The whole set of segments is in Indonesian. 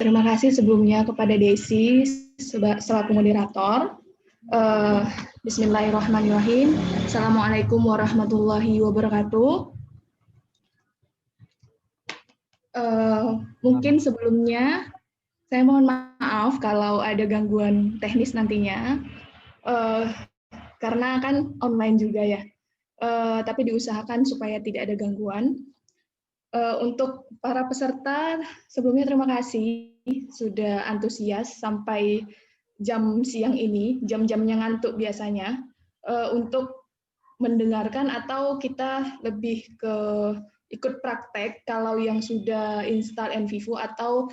Terima kasih sebelumnya kepada Desi selaku moderator. Bismillahirrahmanirrahim. Assalamualaikum warahmatullahi wabarakatuh. Mungkin sebelumnya saya mohon maaf kalau ada gangguan teknis nantinya, karena kan online juga ya. Tapi diusahakan supaya tidak ada gangguan. Untuk para peserta, sebelumnya terima kasih sudah antusias sampai jam siang ini, jam-jamnya ngantuk biasanya, untuk mendengarkan atau kita lebih ke ikut praktek kalau yang sudah install NVivo atau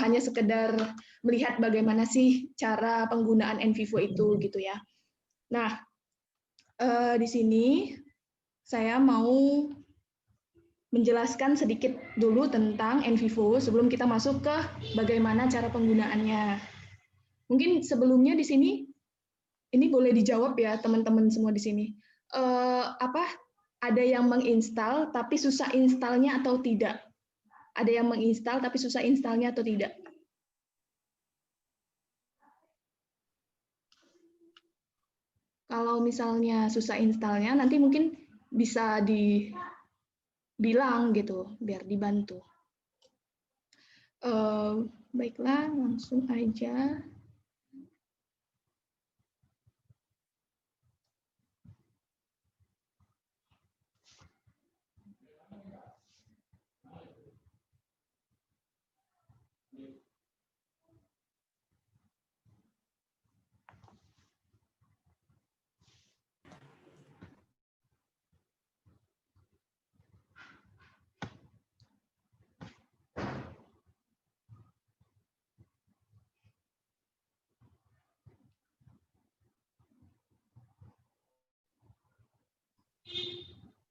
hanya sekedar melihat bagaimana sih cara penggunaan NVivo itu gitu ya. Nah, di sini saya mau menjelaskan sedikit dulu tentang NVivo sebelum kita masuk ke bagaimana cara penggunaannya. Mungkin sebelumnya di sini ini boleh dijawab ya teman-teman semua di sini. Ada yang menginstal tapi susah installnya atau tidak? Ada yang menginstal tapi susah installnya atau tidak? Kalau misalnya susah installnya, nanti mungkin bisa dibilang gitu, biar dibantu. Baiklah, langsung aja.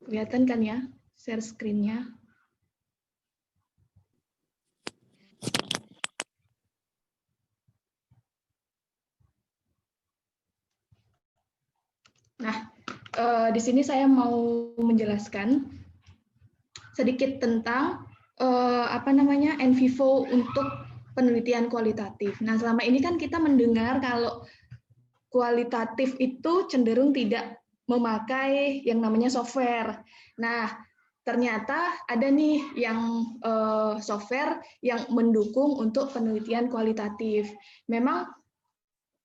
Kelihatan kan ya, share screen-nya? Nah, di sini saya mau menjelaskan sedikit tentang NVivo untuk penelitian kualitatif. Nah, selama ini kan kita mendengar kalau kualitatif itu cenderung tidak memakai yang namanya software. Nah, ternyata ada nih yang software yang mendukung untuk penelitian kualitatif. Memang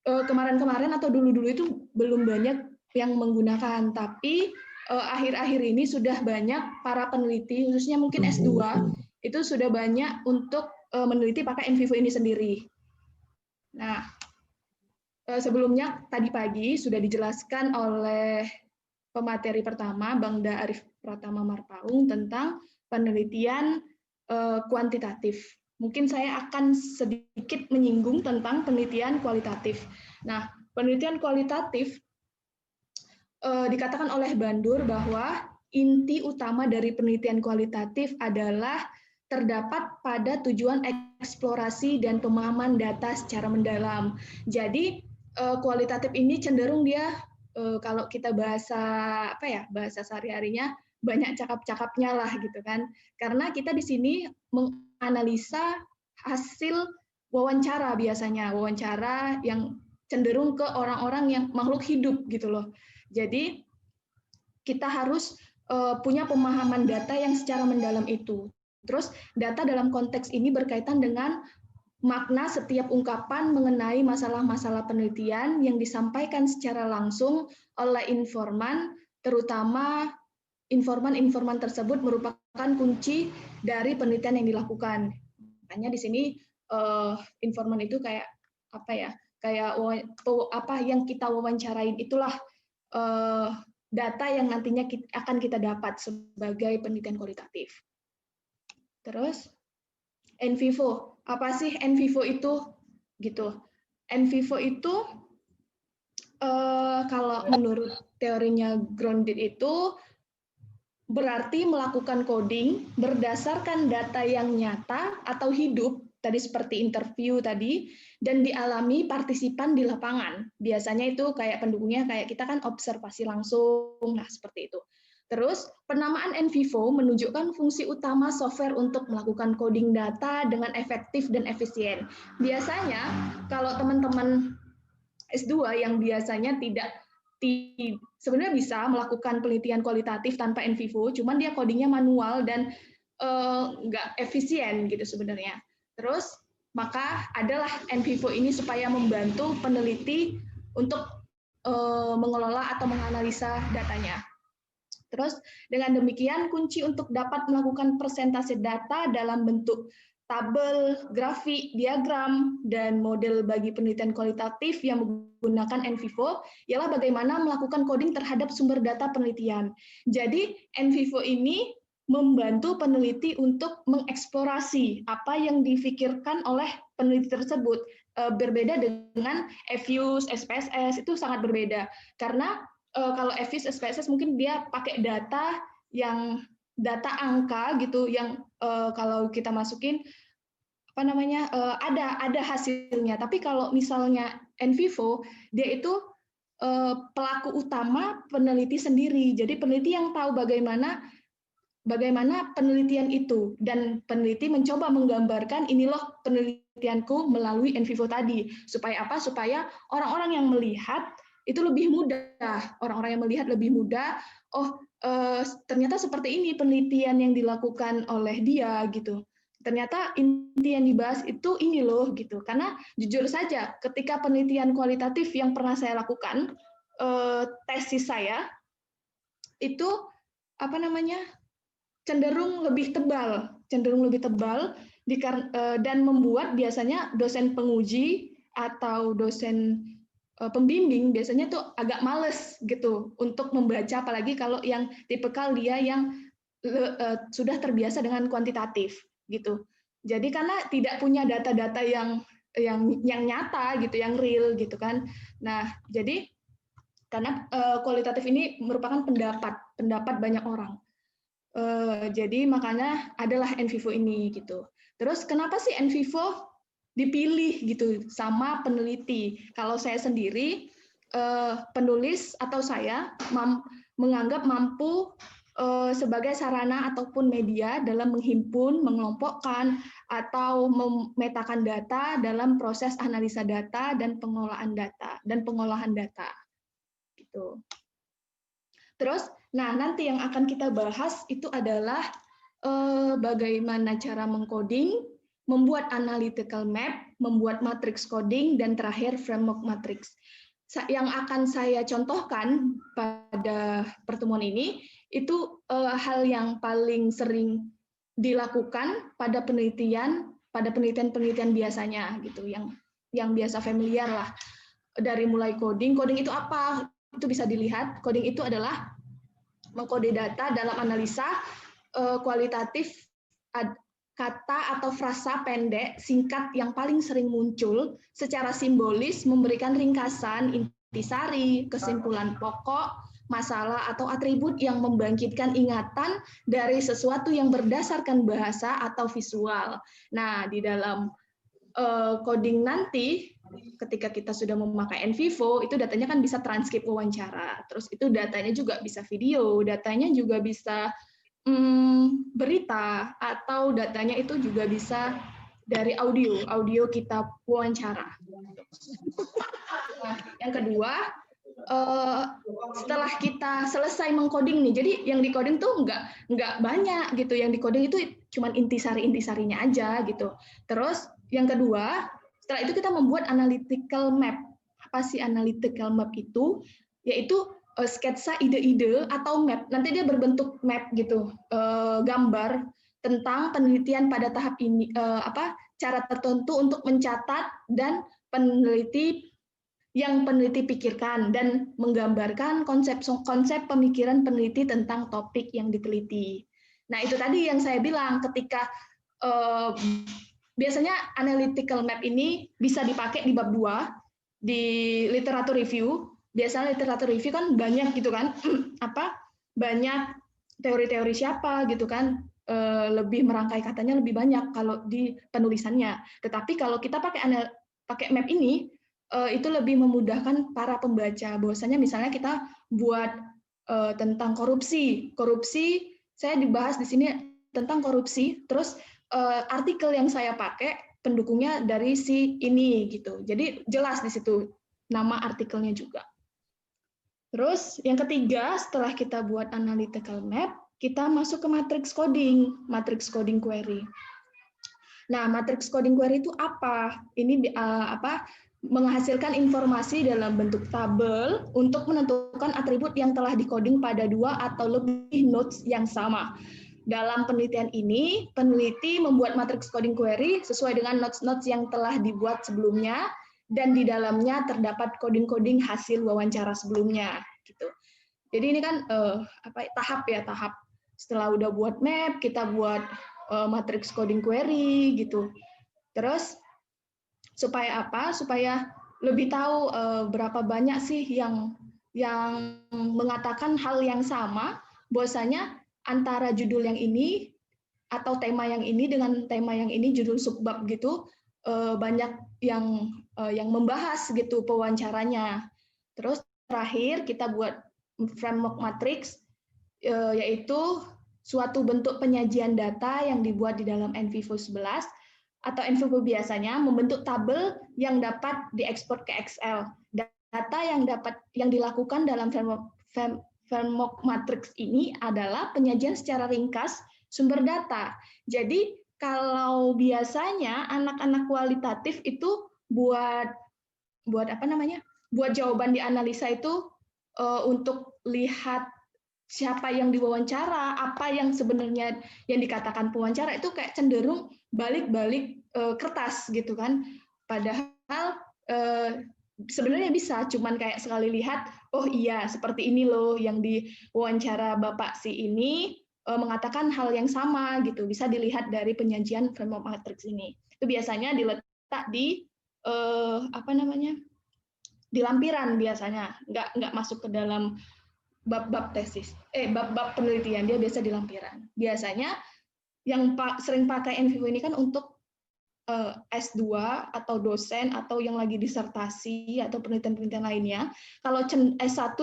kemarin-kemarin atau dulu-dulu itu belum banyak yang menggunakan, tapi akhir-akhir ini sudah banyak para peneliti, khususnya mungkin S2, itu sudah banyak untuk meneliti pakai NVivo ini sendiri. Nah, sebelumnya tadi pagi sudah dijelaskan oleh pemateri pertama, Bangda Arif Pratama Marpaung, tentang penelitian kuantitatif. Mungkin saya akan sedikit menyinggung tentang penelitian kualitatif. Nah, penelitian kualitatif dikatakan oleh Bandur bahwa inti utama dari penelitian kualitatif adalah terdapat pada tujuan eksplorasi dan pemahaman data secara mendalam. Jadi kualitatif ini cenderung dia kalau kita bahasa bahasa sehari-harinya banyak cakap-cakapnya lah gitu kan. Karena kita di sini menganalisa hasil wawancara biasanya, wawancara yang cenderung ke orang-orang yang makhluk hidup gitu loh. Jadi kita harus punya pemahaman data yang secara mendalam itu. Terus data dalam konteks ini berkaitan dengan makna setiap ungkapan mengenai masalah-masalah penelitian yang disampaikan secara langsung oleh informan, terutama informan-informan tersebut merupakan kunci dari penelitian yang dilakukan. Makanya di sini informan itu kayak apa ya? Kayak apa yang kita wawancarain itulah data yang nantinya akan kita dapat sebagai penelitian kualitatif. Terus NVivo, apa sih NVivo itu? Gitu. NVivo itu kalau menurut teorinya Grounded itu berarti melakukan coding berdasarkan data yang nyata atau hidup, tadi seperti interview tadi, dan dialami partisipan di lapangan. Biasanya itu kayak pendukungnya kayak kita kan observasi langsung, nah seperti itu. Terus, penamaan NVivo menunjukkan fungsi utama software untuk melakukan coding data dengan efektif dan efisien. Biasanya, kalau teman-teman S2 yang biasanya sebenarnya bisa melakukan penelitian kualitatif tanpa NVivo, cuman dia codingnya manual dan nggak efisien gitu sebenarnya. Terus, maka adalah NVivo ini supaya membantu peneliti untuk mengelola atau menganalisa datanya. Terus dengan demikian kunci untuk dapat melakukan presentasi data dalam bentuk tabel, grafik, diagram, dan model bagi penelitian kualitatif yang menggunakan NVivo ialah bagaimana melakukan coding terhadap sumber data penelitian. Jadi NVivo ini membantu peneliti untuk mengeksplorasi apa yang difikirkan oleh peneliti tersebut. Berbeda dengan EViews, SPSS, itu sangat berbeda. Karena kalau EVIS, SPSS mungkin dia pakai data yang data angka gitu yang kalau kita masukin apa namanya ada hasilnya. Tapi kalau misalnya NVivo dia itu pelaku utama peneliti sendiri. Jadi peneliti yang tahu bagaimana penelitian itu dan peneliti mencoba menggambarkan ini loh penelitianku melalui NVivo tadi supaya apa? Supaya orang-orang yang melihat itu lebih mudah, orang-orang yang melihat lebih mudah. Oh, ternyata seperti ini penelitian yang dilakukan oleh dia gitu. Ternyata inti yang dibahas itu ini loh gitu. Karena jujur saja, ketika penelitian kualitatif yang pernah saya lakukan, tesis saya itu apa namanya cenderung lebih tebal dan membuat biasanya dosen penguji atau dosen pembimbing biasanya tuh agak males gitu untuk membaca, apalagi kalau yang tipikal dia yang sudah terbiasa dengan kuantitatif gitu. Jadi karena tidak punya data-data yang nyata gitu, yang real gitu kan. Nah, jadi karena kualitatif ini merupakan pendapat banyak orang. Jadi makanya adalah NVivo ini gitu. Terus kenapa sih NVivo dipilih gitu sama peneliti? Kalau saya sendiri penulis atau saya menganggap mampu sebagai sarana ataupun media dalam menghimpun, mengelompokkan atau memetakan data dalam proses analisa data dan pengolahan data gitu. Terus, nah nanti yang akan kita bahas itu adalah bagaimana cara mengcoding, membuat analytical map, membuat matrix coding, dan terakhir framework matrix. Yang akan saya contohkan pada pertemuan ini itu hal yang paling sering dilakukan pada penelitian biasanya gitu, yang biasa familiar lah. Dari mulai coding itu apa? Itu bisa dilihat, coding itu adalah mengkode data dalam analisa kualitatif kata atau frasa pendek, singkat yang paling sering muncul secara simbolis memberikan ringkasan, intisari, kesimpulan pokok, masalah atau atribut yang membangkitkan ingatan dari sesuatu yang berdasarkan bahasa atau visual. Nah, di dalam coding nanti ketika kita sudah memakai NVivo, itu datanya kan bisa transkrip wawancara. Terus itu datanya juga bisa video, datanya juga bisa berita, atau datanya itu juga bisa dari audio kita wawancara. Nah, yang kedua, setelah kita selesai mengcoding nih, jadi yang di-coding tuh nggak banyak gitu, yang di-coding itu cuma intisari-intisarinya aja gitu. Terus yang kedua, setelah itu kita membuat analytical map. Apa sih analytical map itu? Yaitu sketsa ide-ide atau map. Nanti dia berbentuk map gitu, gambar tentang penelitian pada tahap ini, cara tertentu untuk mencatat dan yang peneliti pikirkan dan menggambarkan konsep pemikiran peneliti tentang topik yang diteliti. Nah, itu tadi yang saya bilang, ketika biasanya analytical map ini bisa dipakai di bab 2 di literatur review. Biasanya literatur review kan banyak gitu kan, banyak teori-teori siapa gitu kan, lebih merangkai katanya lebih banyak kalau di penulisannya. Tetapi kalau kita pakai map ini, itu lebih memudahkan para pembaca. Bahwasanya misalnya kita buat tentang korupsi. Korupsi saya dibahas di sini tentang korupsi. Terus artikel yang saya pakai pendukungnya dari si ini gitu. Jadi jelas di situ nama artikelnya juga. Terus yang ketiga, setelah kita buat analytical map, kita masuk ke matrix coding query. Nah, matrix coding query itu apa? Ini menghasilkan informasi dalam bentuk tabel untuk menentukan atribut yang telah dikoding pada 2 atau lebih nodes yang sama. Dalam penelitian ini, peneliti membuat matrix coding query sesuai dengan nodes-nodes yang telah dibuat sebelumnya, dan di dalamnya terdapat coding-coding hasil wawancara sebelumnya. Gitu. Jadi ini kan tahap. Setelah udah buat map, kita buat matrix coding query gitu. Terus supaya apa? Supaya lebih tahu berapa banyak sih yang mengatakan hal yang sama, bahwasanya antara judul yang ini atau tema yang ini dengan tema yang ini, judul subbab gitu, banyak yang membahas gitu pewawancaranya. Terus terakhir kita buat framework matrix, yaitu suatu bentuk penyajian data yang dibuat di dalam NVivo 11 atau NVivo biasanya membentuk tabel yang dapat diekspor ke Excel. Data yang dilakukan dalam framework matrix ini adalah penyajian secara ringkas sumber data. Jadi kalau biasanya anak-anak kualitatif itu buat jawaban di analisa itu untuk lihat siapa yang diwawancara, apa yang sebenarnya yang dikatakan pewawancara itu kayak cenderung balik-balik kertas gitu kan. Padahal sebenarnya bisa, cuman kayak sekali lihat, oh iya seperti ini loh yang diwawancara Bapak si ini mengatakan hal yang sama gitu. Bisa dilihat dari penyajian framework matrix ini. Itu biasanya diletak di di lampiran biasanya, nggak masuk ke dalam bab-bab tesis, bab-bab penelitian, dia biasa di lampiran. Biasanya yang sering pakai NVivo ini kan untuk S2 atau dosen atau yang lagi disertasi atau penelitian-penelitian lainnya. Kalau S1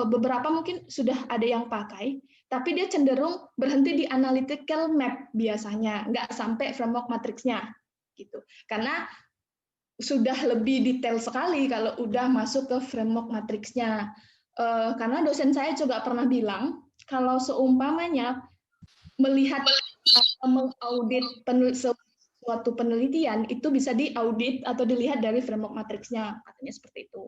beberapa mungkin sudah ada yang pakai, tapi dia cenderung berhenti di analytical map biasanya, nggak sampai framework matrixnya gitu. Karena sudah lebih detail sekali kalau udah masuk ke framework matrixnya. Karena dosen saya juga pernah bilang, kalau seumpamanya melihat atau mengaudit suatu penelitian, itu bisa diaudit atau dilihat dari framework matrixnya, katanya seperti itu.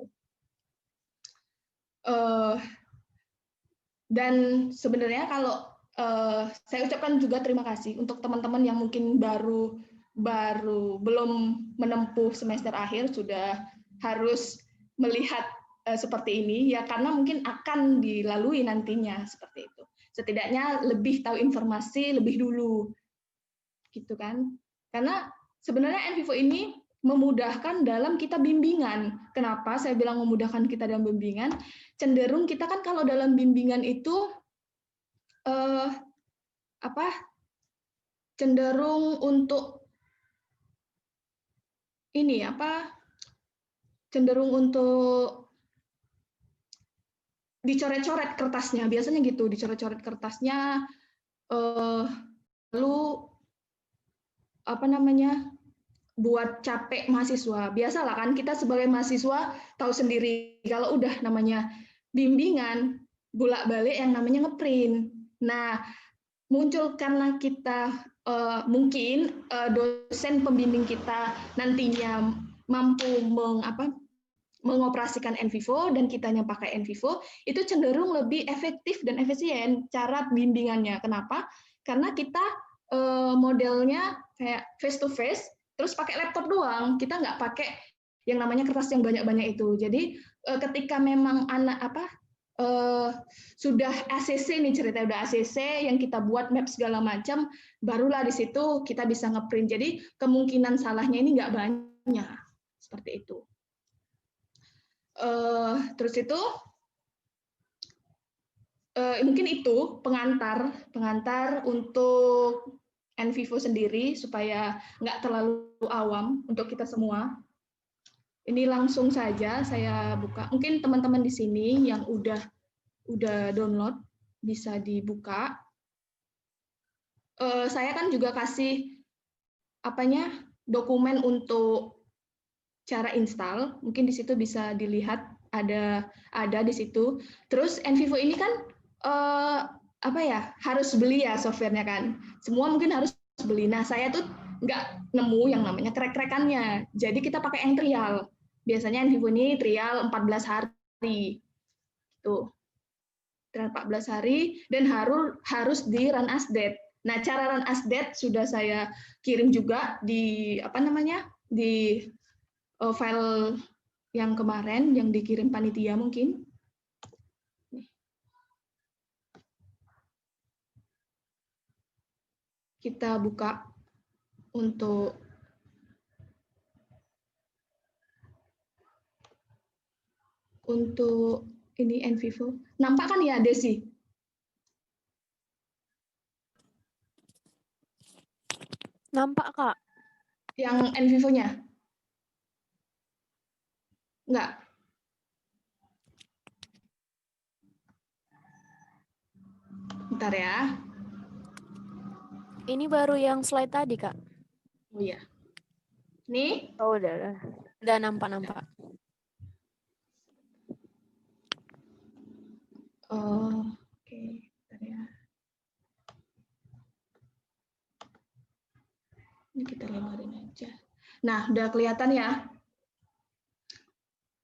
Dan sebenarnya kalau saya ucapkan juga terima kasih untuk teman-teman yang mungkin baru belum menempuh semester akhir, sudah harus melihat seperti ini ya, karena mungkin akan dilalui nantinya seperti itu. Setidaknya lebih tahu informasi lebih dulu, gitu kan? Karena sebenarnya NVivo ini memudahkan dalam kita bimbingan. Kenapa saya bilang memudahkan kita dalam bimbingan? Cenderung kita kan kalau dalam bimbingan itu cenderung untuk ini cenderung untuk dicoret-coret kertasnya, biasanya gitu, dicoret-coret kertasnya, lalu buat capek mahasiswa. Biasalah kan kita sebagai mahasiswa tahu sendiri kalau udah namanya bimbingan, bolak-balik yang namanya ngeprint. Nah, muncul karena kita mungkin dosen pembimbing kita nantinya mampu mengoperasikan NVivo dan kitanya pakai NVivo, itu cenderung lebih efektif dan efisien cara bimbingannya. Kenapa? Karena kita modelnya kayak face to face, terus pakai laptop doang. Kita nggak pakai yang namanya kertas yang banyak-banyak itu. Jadi ketika memang sudah ACC nih cerita, udah ACC yang kita buat map segala macam, barulah di situ kita bisa ngeprint. Jadi kemungkinan salahnya ini nggak banyak seperti itu. Terus itu mungkin itu pengantar untuk NVivo sendiri supaya nggak terlalu awam untuk kita semua. Ini langsung saja saya buka. Mungkin teman-teman di sini yang udah udah download, bisa dibuka. Saya kan juga kasih dokumen untuk cara install. Mungkin di situ bisa dilihat ada di situ. Terus NVivo ini kan harus beli ya softwarenya kan. Semua mungkin harus beli. Nah, saya tuh nggak nemu yang namanya crack-crackannya. Jadi kita pakai yang trial. Biasanya NVivo ini trial 14 hari. Tuh. Trial 14 hari dan harus di run as dead. Nah, cara run as dead sudah saya kirim juga di di file yang kemarin yang dikirim panitia mungkin. Kita buka untuk ini NVivo. Nampak kan ya, Desi? Nampak, Kak. Yang NVivo-nya? Enggak. Bentar ya. Ini baru yang slide tadi, Kak. Oh iya. Nih. Oh, udah. Udah nampak. Oh, oke. Bentar ya. Ini kita lebarin aja. Nah, udah kelihatan ya.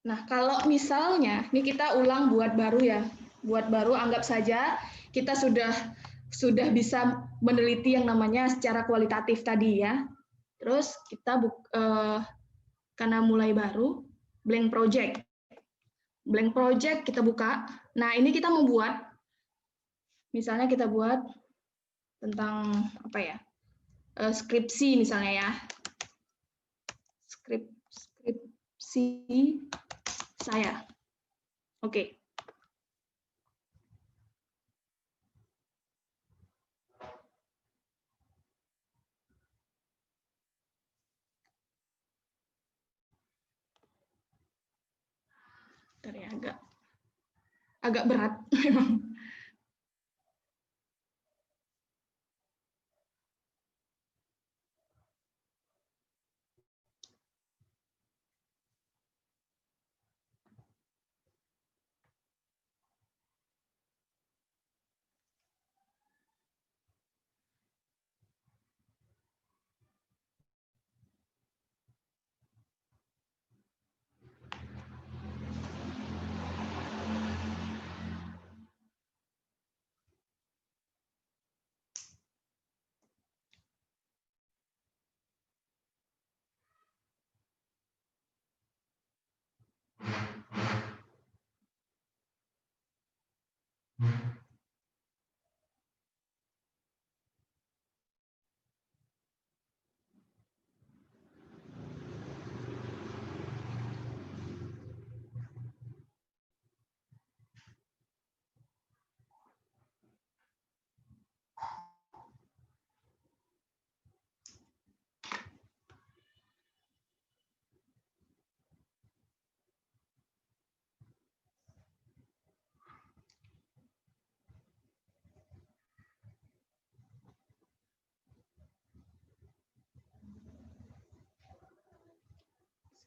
Nah, kalau misalnya, ini kita ulang buat baru ya. Buat baru, anggap saja kita sudah bisa meneliti yang namanya secara kualitatif tadi ya. Terus kita karena mulai baru, blank project. Blank project kita buka. Nah, ini kita mau buat, misalnya kita buat tentang skripsi misalnya ya. Skripsi saya. Oke. Ya, agak berat memang.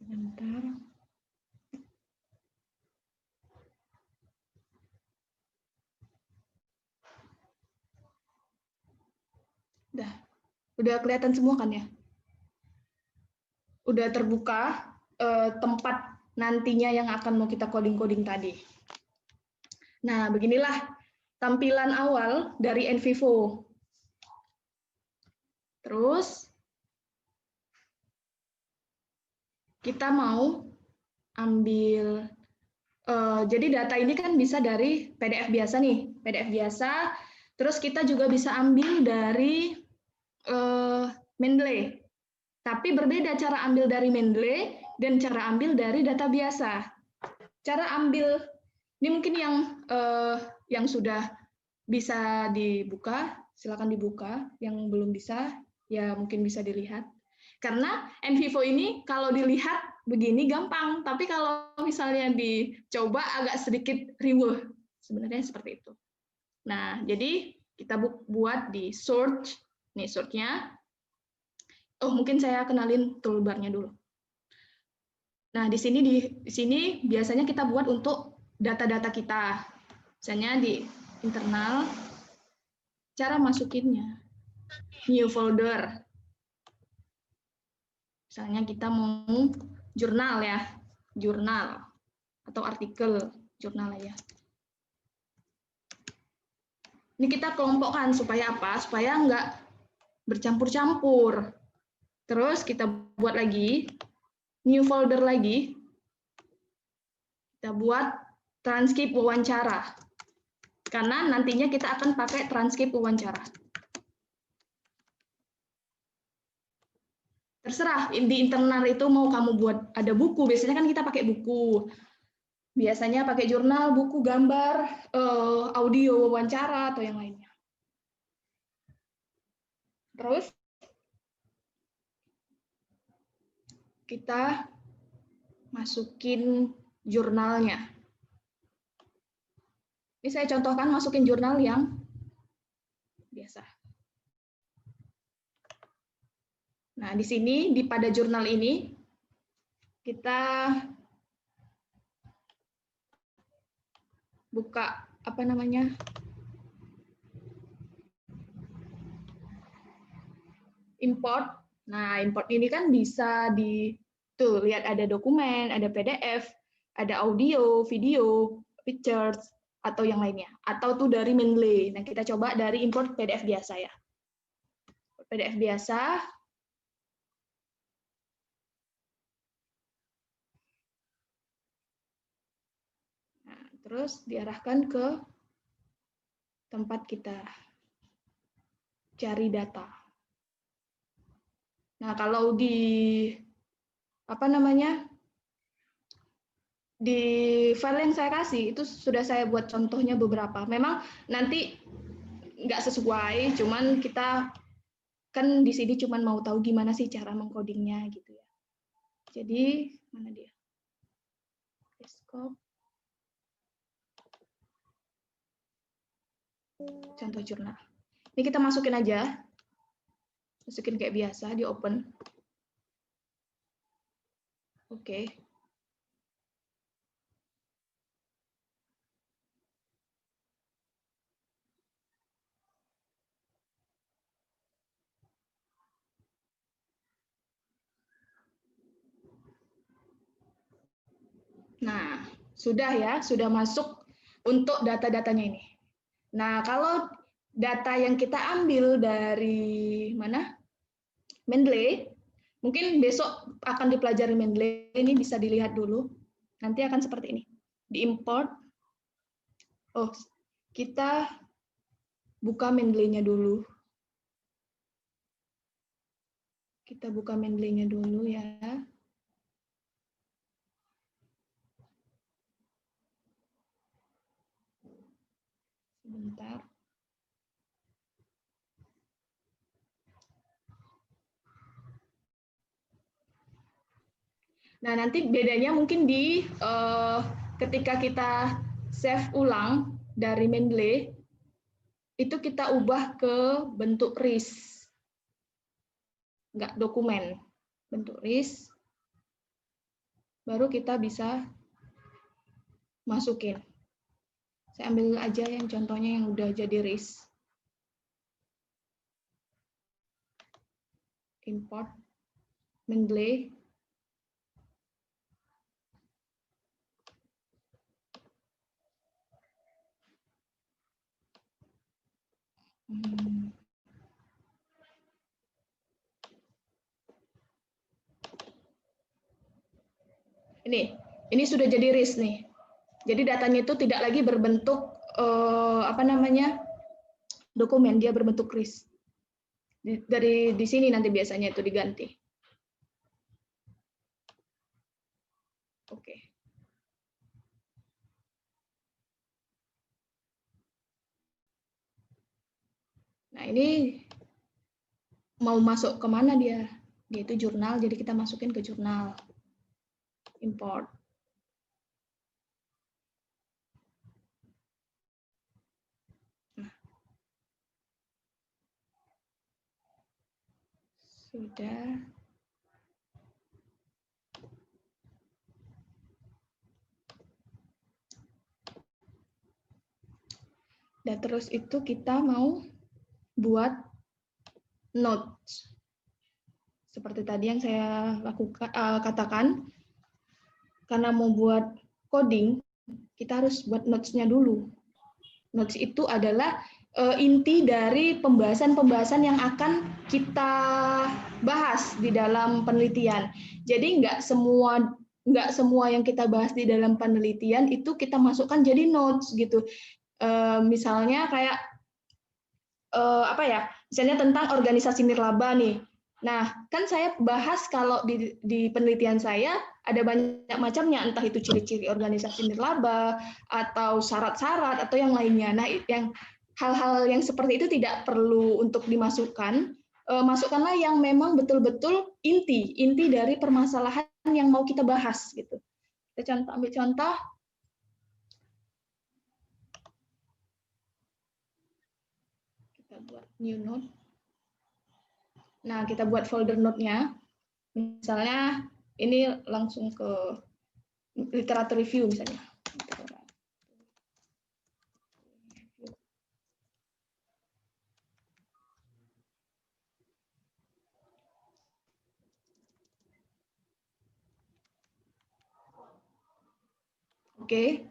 Sebentar. Udah kelihatan semua kan ya? Udah terbuka tempat nantinya yang akan mau kita coding-coding tadi. Nah, beginilah tampilan awal dari NVivo. Terus kita mau ambil, jadi data ini kan bisa dari PDF biasa nih, PDF biasa. Terus kita juga bisa ambil dari Mendeley. Tapi berbeda cara ambil dari Mendeley dan cara ambil dari data biasa. Cara ambil ini mungkin yang sudah bisa dibuka, silakan dibuka. Yang belum bisa, ya mungkin bisa dilihat. Karena NVivo ini kalau dilihat begini gampang, tapi kalau misalnya dicoba agak sedikit riweuh. Sebenarnya seperti itu. Nah, jadi kita buat di search. Nih search-nya. Oh, mungkin saya kenalin toolbar-nya dulu. Nah, di sini biasanya kita buat untuk data-data kita. Misalnya di internal, cara masukinnya. New folder. Misalnya kita mau jurnal ya, jurnal atau artikel jurnal ya. Ini kita kelompokkan supaya apa? Supaya nggak bercampur-campur. Terus kita buat lagi new folder lagi. Kita buat transkrip wawancara. Karena nantinya kita akan pakai transkrip wawancara. Terserah di internal itu mau kamu buat ada buku, biasanya kan kita pakai buku. Biasanya pakai jurnal, buku, gambar, audio, wawancara, atau yang lainnya. Terus kita masukin jurnalnya. Ini saya contohkan masukin jurnal yang biasa. Nah, di sini pada jurnal ini kita buka apa namanya? Import. Nah, import ini kan bisa tuh lihat ada dokumen, ada PDF, ada audio, video, pictures atau yang lainnya. Atau tuh dari Mendeley. Nah, kita coba dari import PDF biasa ya. PDF biasa. Terus diarahkan ke tempat kita cari data. Nah, kalau di apa namanya? Di file yang saya kasih itu sudah saya buat contohnya beberapa. Memang nanti nggak sesuai, cuman kita kan di sini cuman mau tahu gimana sih cara mengcodingnya gitu ya. Jadi mana dia? Desktop. Contoh jurnal. Ini kita masukin aja. Masukin kayak biasa, di open. Oke. Nah, sudah ya, sudah masuk untuk data-datanya ini. Nah, kalau data yang kita ambil dari mana? Mendeley, mungkin besok akan dipelajari Mendeley, ini bisa dilihat dulu. Nanti akan seperti ini. Diimport. Oh, kita buka Mendeley-nya dulu. Kita buka Mendeley-nya dulu ya. Sebentar. Nah, nanti bedanya mungkin di ketika kita save ulang dari Mendeley, itu kita ubah ke bentuk RIS. Nggak dokumen. Bentuk RIS. Baru kita bisa masukin. Saya ambil aja yang contohnya yang udah jadi RIS. Import Mendeley. Ini sudah jadi RIS nih. Jadi datanya itu tidak lagi berbentuk apa namanya dokumen, dia berbentuk RIS. Dari di sini nanti biasanya itu diganti. Oke. Nah, ini mau masuk ke mana dia? Dia itu jurnal, jadi kita masukin ke jurnal. Import. Sudah. Dan terus itu kita mau buat notes. Seperti tadi yang saya katakan, karena mau buat coding, kita harus buat notes-nya dulu. Notes itu adalah inti dari pembahasan-pembahasan yang akan kita bahas di dalam penelitian. Jadi nggak semua yang kita bahas di dalam penelitian itu kita masukkan jadi notes gitu. Misalnya kayak misalnya tentang organisasi nirlaba nih. Nah, kan saya bahas kalau di penelitian saya ada banyak macamnya, entah itu ciri-ciri organisasi nirlaba atau syarat-syarat atau yang lainnya. Nah, yang hal-hal yang seperti itu tidak perlu untuk dimasukkan. Masukkanlah yang memang betul-betul inti dari permasalahan yang mau kita bahas gitu. Kita ambil contoh. Buat new note. Nah, kita buat folder note-nya. Misalnya ini langsung ke literatur review misalnya. Oke.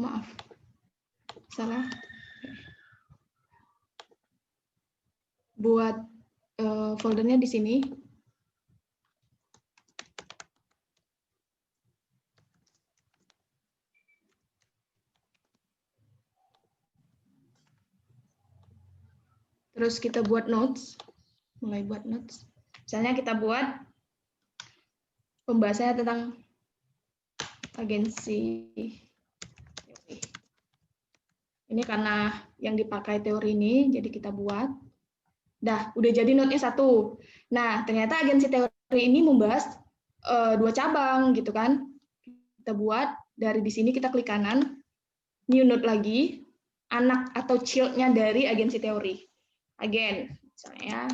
Maaf. Salah. Buat foldernya di sini. Terus kita buat notes. Mulai buat notes. Misalnya kita buat pembahasannya tentang agensi. Ini karena yang dipakai teori ini, jadi kita buat. Dah, udah jadi note-nya satu. Nah, ternyata agensi teori ini membahas 2 cabang, gitu kan. Kita buat, dari di sini kita klik kanan, new note lagi, anak atau child-nya dari agensi teori. Again, misalnya.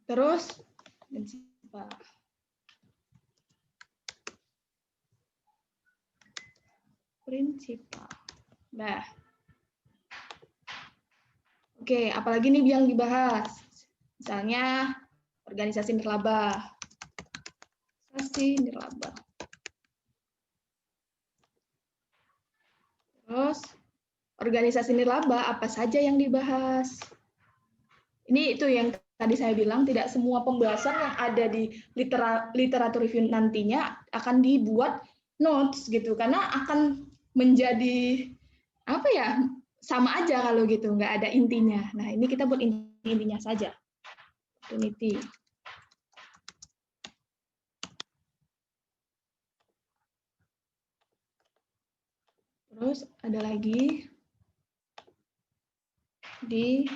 Terus, prinsipal. Nah, oke, apalagi nih yang dibahas? Misalnya organisasi nirlaba. Organisasi nirlaba. Terus organisasi nirlaba apa saja yang dibahas? Ini itu yang tadi saya bilang, tidak semua pembahasan yang ada di literatur review nantinya akan dibuat notes gitu, karena akan menjadi apa ya, sama aja kalau gitu, nggak ada intinya. Nah, ini kita buat intinya saja. Inti. Terus ada lagi di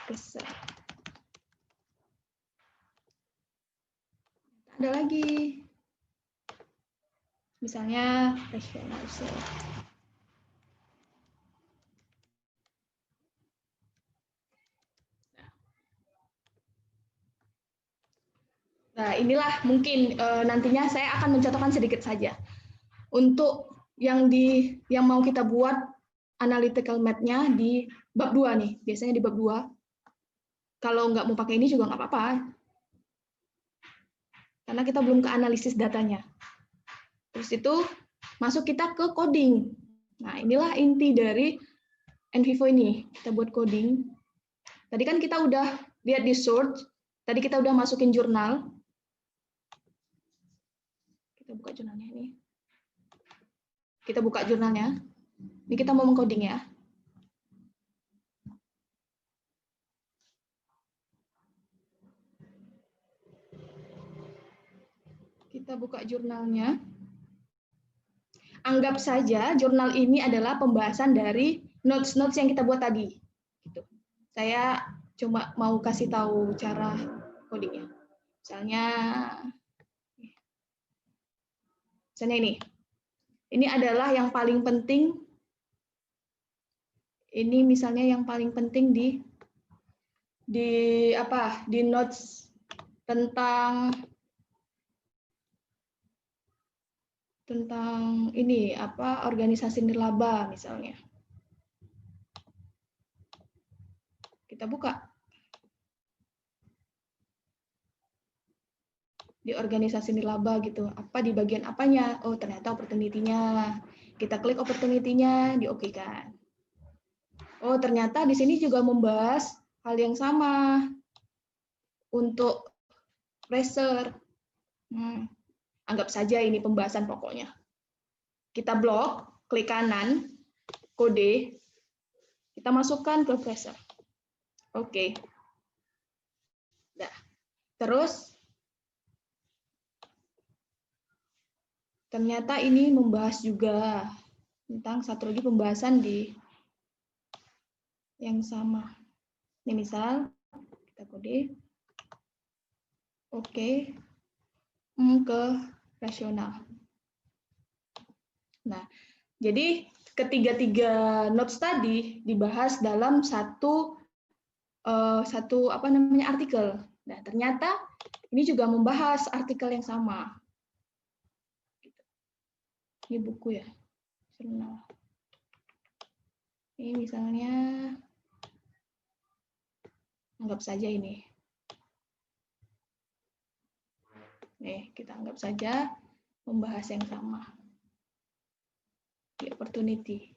riset. Ada lagi. Misalnya rationalism. Nah, inilah mungkin nantinya saya akan mencontohkan sedikit saja. Untuk yang mau kita buat analytical map-nya di bab 2 nih. Biasanya di bab 2. Kalau nggak mau pakai ini juga nggak apa-apa. Karena kita belum ke analisis datanya. Terus itu masuk kita ke coding. Nah, inilah inti dari NVivo ini. Kita buat coding. Tadi kan kita udah lihat di source. Tadi kita udah masukin jurnal. Kita buka jurnalnya ini. Kita buka jurnalnya. Ini kita mau mengcoding ya. Kita buka jurnalnya. Anggap saja jurnal ini adalah pembahasan dari notes-notes yang kita buat tadi. Gitu. Saya cuma mau kasih tahu cara codingnya. Misalnya ini. Ini adalah yang paling penting. Ini misalnya yang paling penting di notes tentang ini organisasi nirlaba misalnya. Kita buka di organisasi nirlaba gitu. Apa di bagian apanya? Oh, ternyata opportunity-nya. Kita klik opportunity-nya, diokekan. Oh, ternyata di sini juga membahas hal yang sama untuk pressure. Anggap saja ini pembahasan pokoknya. Kita blok, klik kanan, kode, kita masukkan ke pressure. Oke. Nah, terus ternyata ini membahas juga tentang satu lagi pembahasan di yang sama. Ini misal kita kode, oke, ke rasional. Nah, jadi ketiga-tiga notes tadi dibahas dalam satu artikel. Nah, ternyata ini juga membahas artikel yang sama. Ini buku ya, jurnal. Ini misalnya, anggap saja ini. Nih, kita anggap saja membahas yang sama. Di opportunity.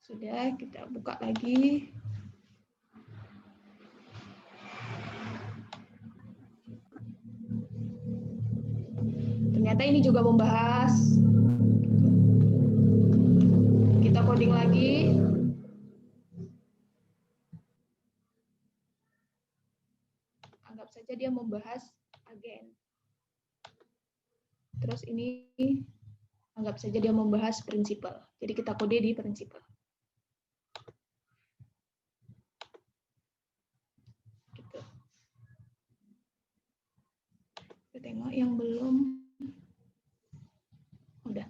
Sudah, kita buka lagi. Ternyata ini juga membahas. Kita coding lagi. Anggap saja dia membahas agen. Terus ini anggap saja dia membahas prinsipal. Jadi kita kode di prinsipal. Gitu. Kita tengok yang belum. Udah.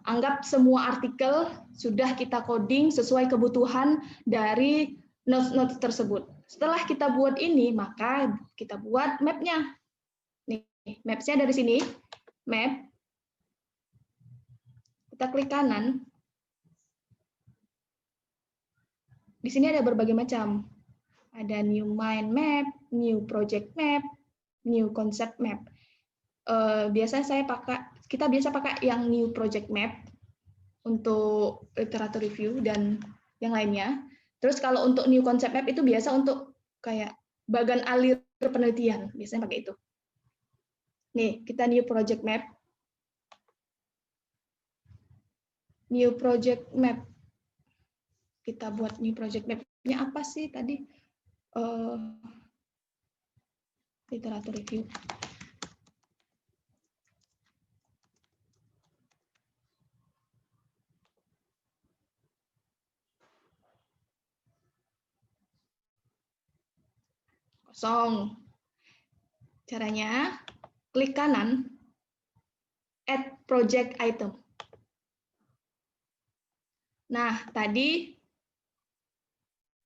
Anggap semua artikel sudah kita coding sesuai kebutuhan dari notes-notes tersebut. Setelah kita buat ini, maka kita buat map-nya. Nih, maps-nya dari sini. Map. Kita klik kanan. Di sini ada berbagai macam. Ada new mind map, new project map, new concept map. Biasanya kita biasa pakai yang new project map untuk literatur review dan yang lainnya. Terus kalau untuk new concept map itu biasa untuk kayak bagan alir penelitian, biasanya pakai itu. Nih, kita new project map. New project map. Kita buat new project map-nya apa sih tadi? Literatur review. Kosong. Caranya, klik kanan, add project item. Nah, tadi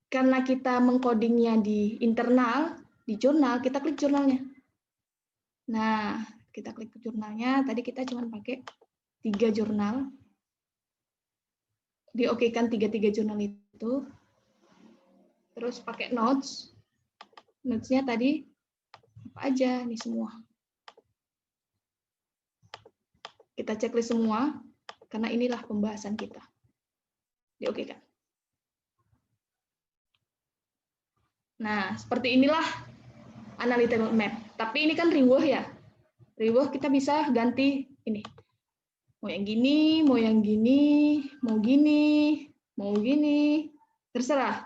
karena kita mengcodingnya di internal, di jurnal, kita klik jurnalnya. Nah, kita klik jurnalnya, tadi kita cuma pakai 3 jurnal. Diokekan 3 jurnal itu. Terus pakai notes. Notes-nya tadi apa aja nih semua. Kita checklist semua, karena inilah pembahasan kita. Diokekan. Nah, seperti inilah analytical map. Tapi ini kan riweuh ya. Riweuh kita bisa ganti ini. Mau yang gini, mau yang gini, mau gini, mau gini. Terserah.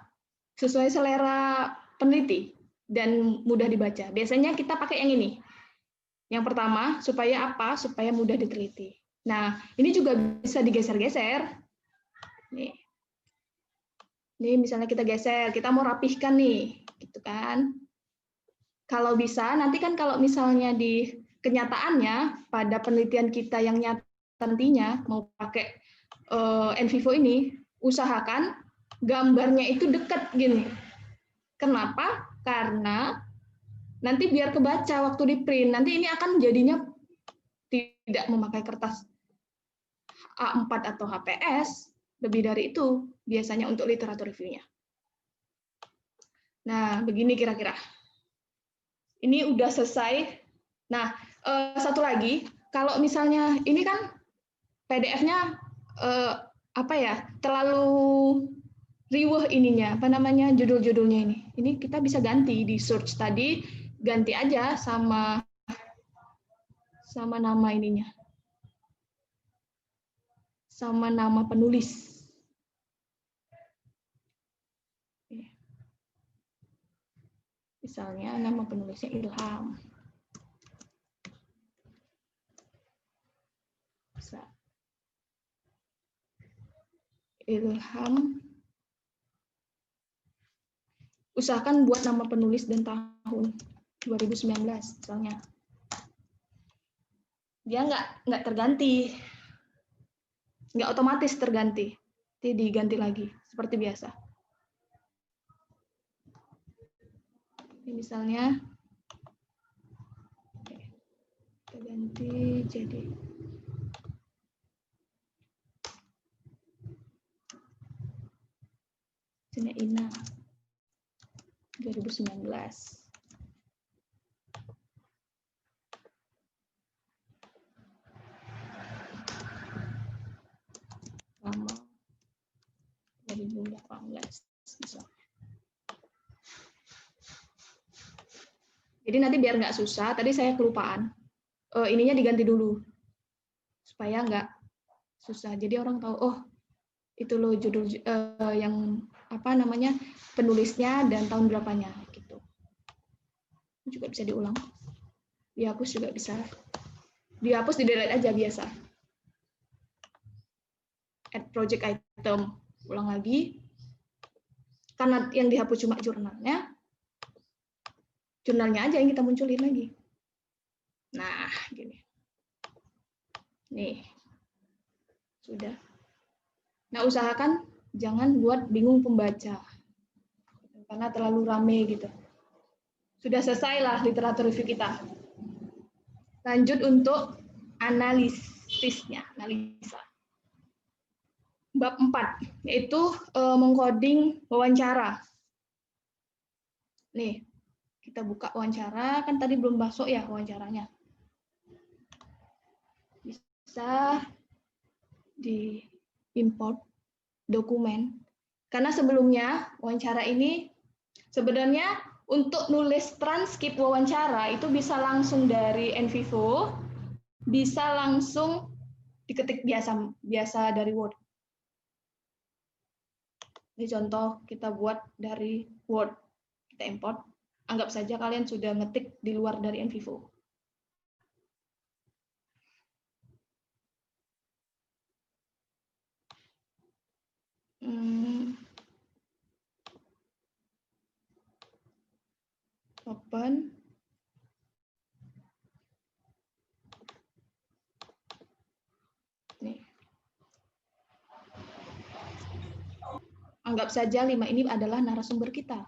Sesuai selera peneliti dan mudah dibaca. Biasanya kita pakai yang ini. Yang pertama, supaya apa? Supaya mudah diteliti. Nah, ini juga bisa digeser-geser. Nih. Ini misalnya kita geser, kita mau rapihkan nih, gitu kan. Kalau bisa, nanti kan kalau misalnya di kenyataannya pada penelitian kita yang nyata nantinya mau pakai NVivo ini, usahakan gambarnya itu dekat gini. Kenapa? Karena nanti biar kebaca waktu di print. Nanti ini akan jadinya tidak memakai kertas A4 atau HPS, lebih dari itu biasanya untuk literatur review-nya. Nah, begini kira-kira. Ini udah selesai. Nah, satu lagi, kalau misalnya ini kan PDF-nya terlalu riweh ininya, judul-judulnya ini. Ini kita bisa ganti di search tadi, ganti aja sama nama ininya. Sama nama penulis. Misalnya nama penulisnya Ilham. Bisa. Ilham. Usahakan buat nama penulis dan tahun 2019 misalnya. Dia nggak terganti. Nggak otomatis terganti. Nanti diganti lagi seperti biasa. Ini misalnya kita ganti jadi Ina 2019. Sama 2018 misalnya. Jadi nanti biar nggak susah, tadi saya kelupaan. Ininya diganti dulu supaya nggak susah. Jadi orang tahu, oh itu loh judul yang penulisnya dan tahun berapanya gitu. Juga bisa diulang, dihapus juga bisa, dihapus di delete aja biasa. Add project item, ulang lagi. Karena yang dihapus cuma jurnalnya aja yang kita munculin lagi. Nah, gini. Nih, sudah. Nah, usahakan jangan buat bingung pembaca. Karena terlalu rame gitu. Sudah selesai lah literatur review kita. Lanjut untuk analisisnya, analisa. Bab 4, yaitu mengcoding wawancara. Nih, kita buka wawancara, kan tadi belum masuk ya wawancaranya. Bisa di-import dokumen. Karena sebelumnya wawancara ini sebenarnya untuk nulis transkrip wawancara itu bisa langsung dari NVivo, bisa langsung diketik biasa dari Word. Ini contoh kita buat dari Word, kita import. Anggap saja kalian sudah ngetik di luar dari NVivo. Open. Nih. Anggap saja 5 ini adalah narasumber kita.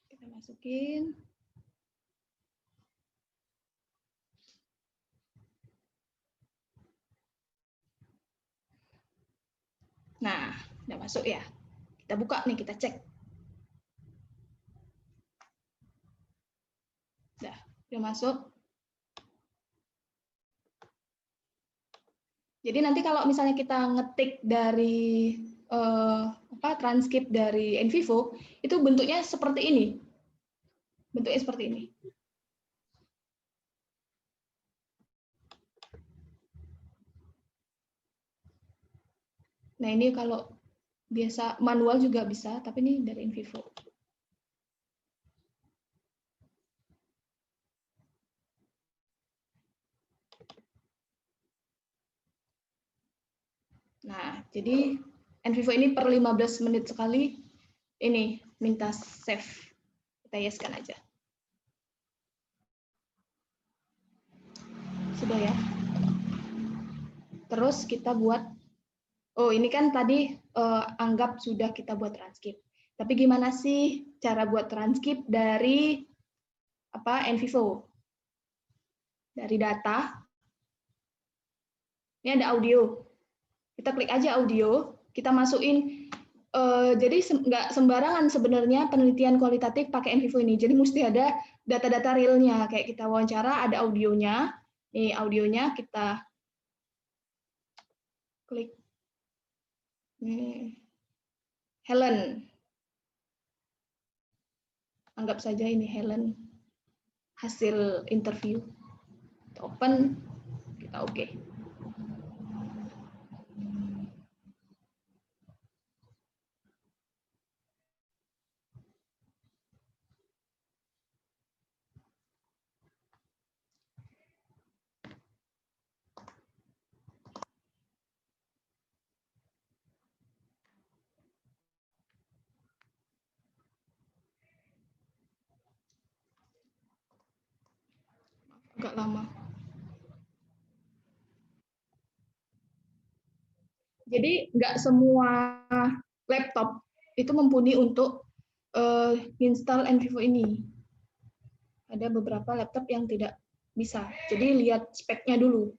Kita masukin. Nah, udah masuk ya. Kita buka nih, kita cek. Udah masuk. Jadi nanti kalau misalnya kita ngetik dari transkrip dari NVivo, itu bentuknya seperti ini. Bentuknya seperti ini. Nah, ini kalau biasa manual juga bisa, tapi ini dari NVivo. Nah, jadi NVivo ini per 15 menit sekali ini minta save. Kita yes-kan aja. Sudah ya. Terus kita buat, oh ini kan tadi anggap sudah kita buat transkrip. Tapi gimana sih cara buat transkrip dari NVivo? Dari data, ini ada audio. Kita klik aja audio, kita masukin. Jadi nggak sembarangan sebenarnya penelitian kualitatif pakai NVivo ini. Jadi mesti ada data-data realnya. Kayak kita wawancara, ada audionya. Nih audionya kita klik. Helen. Anggap saja ini Helen. Hasil interview. Kita open, kita oke. Agak lama. Jadi nggak semua laptop itu mumpuni untuk install NVivo ini. Ada beberapa laptop yang tidak bisa. Jadi lihat speknya dulu.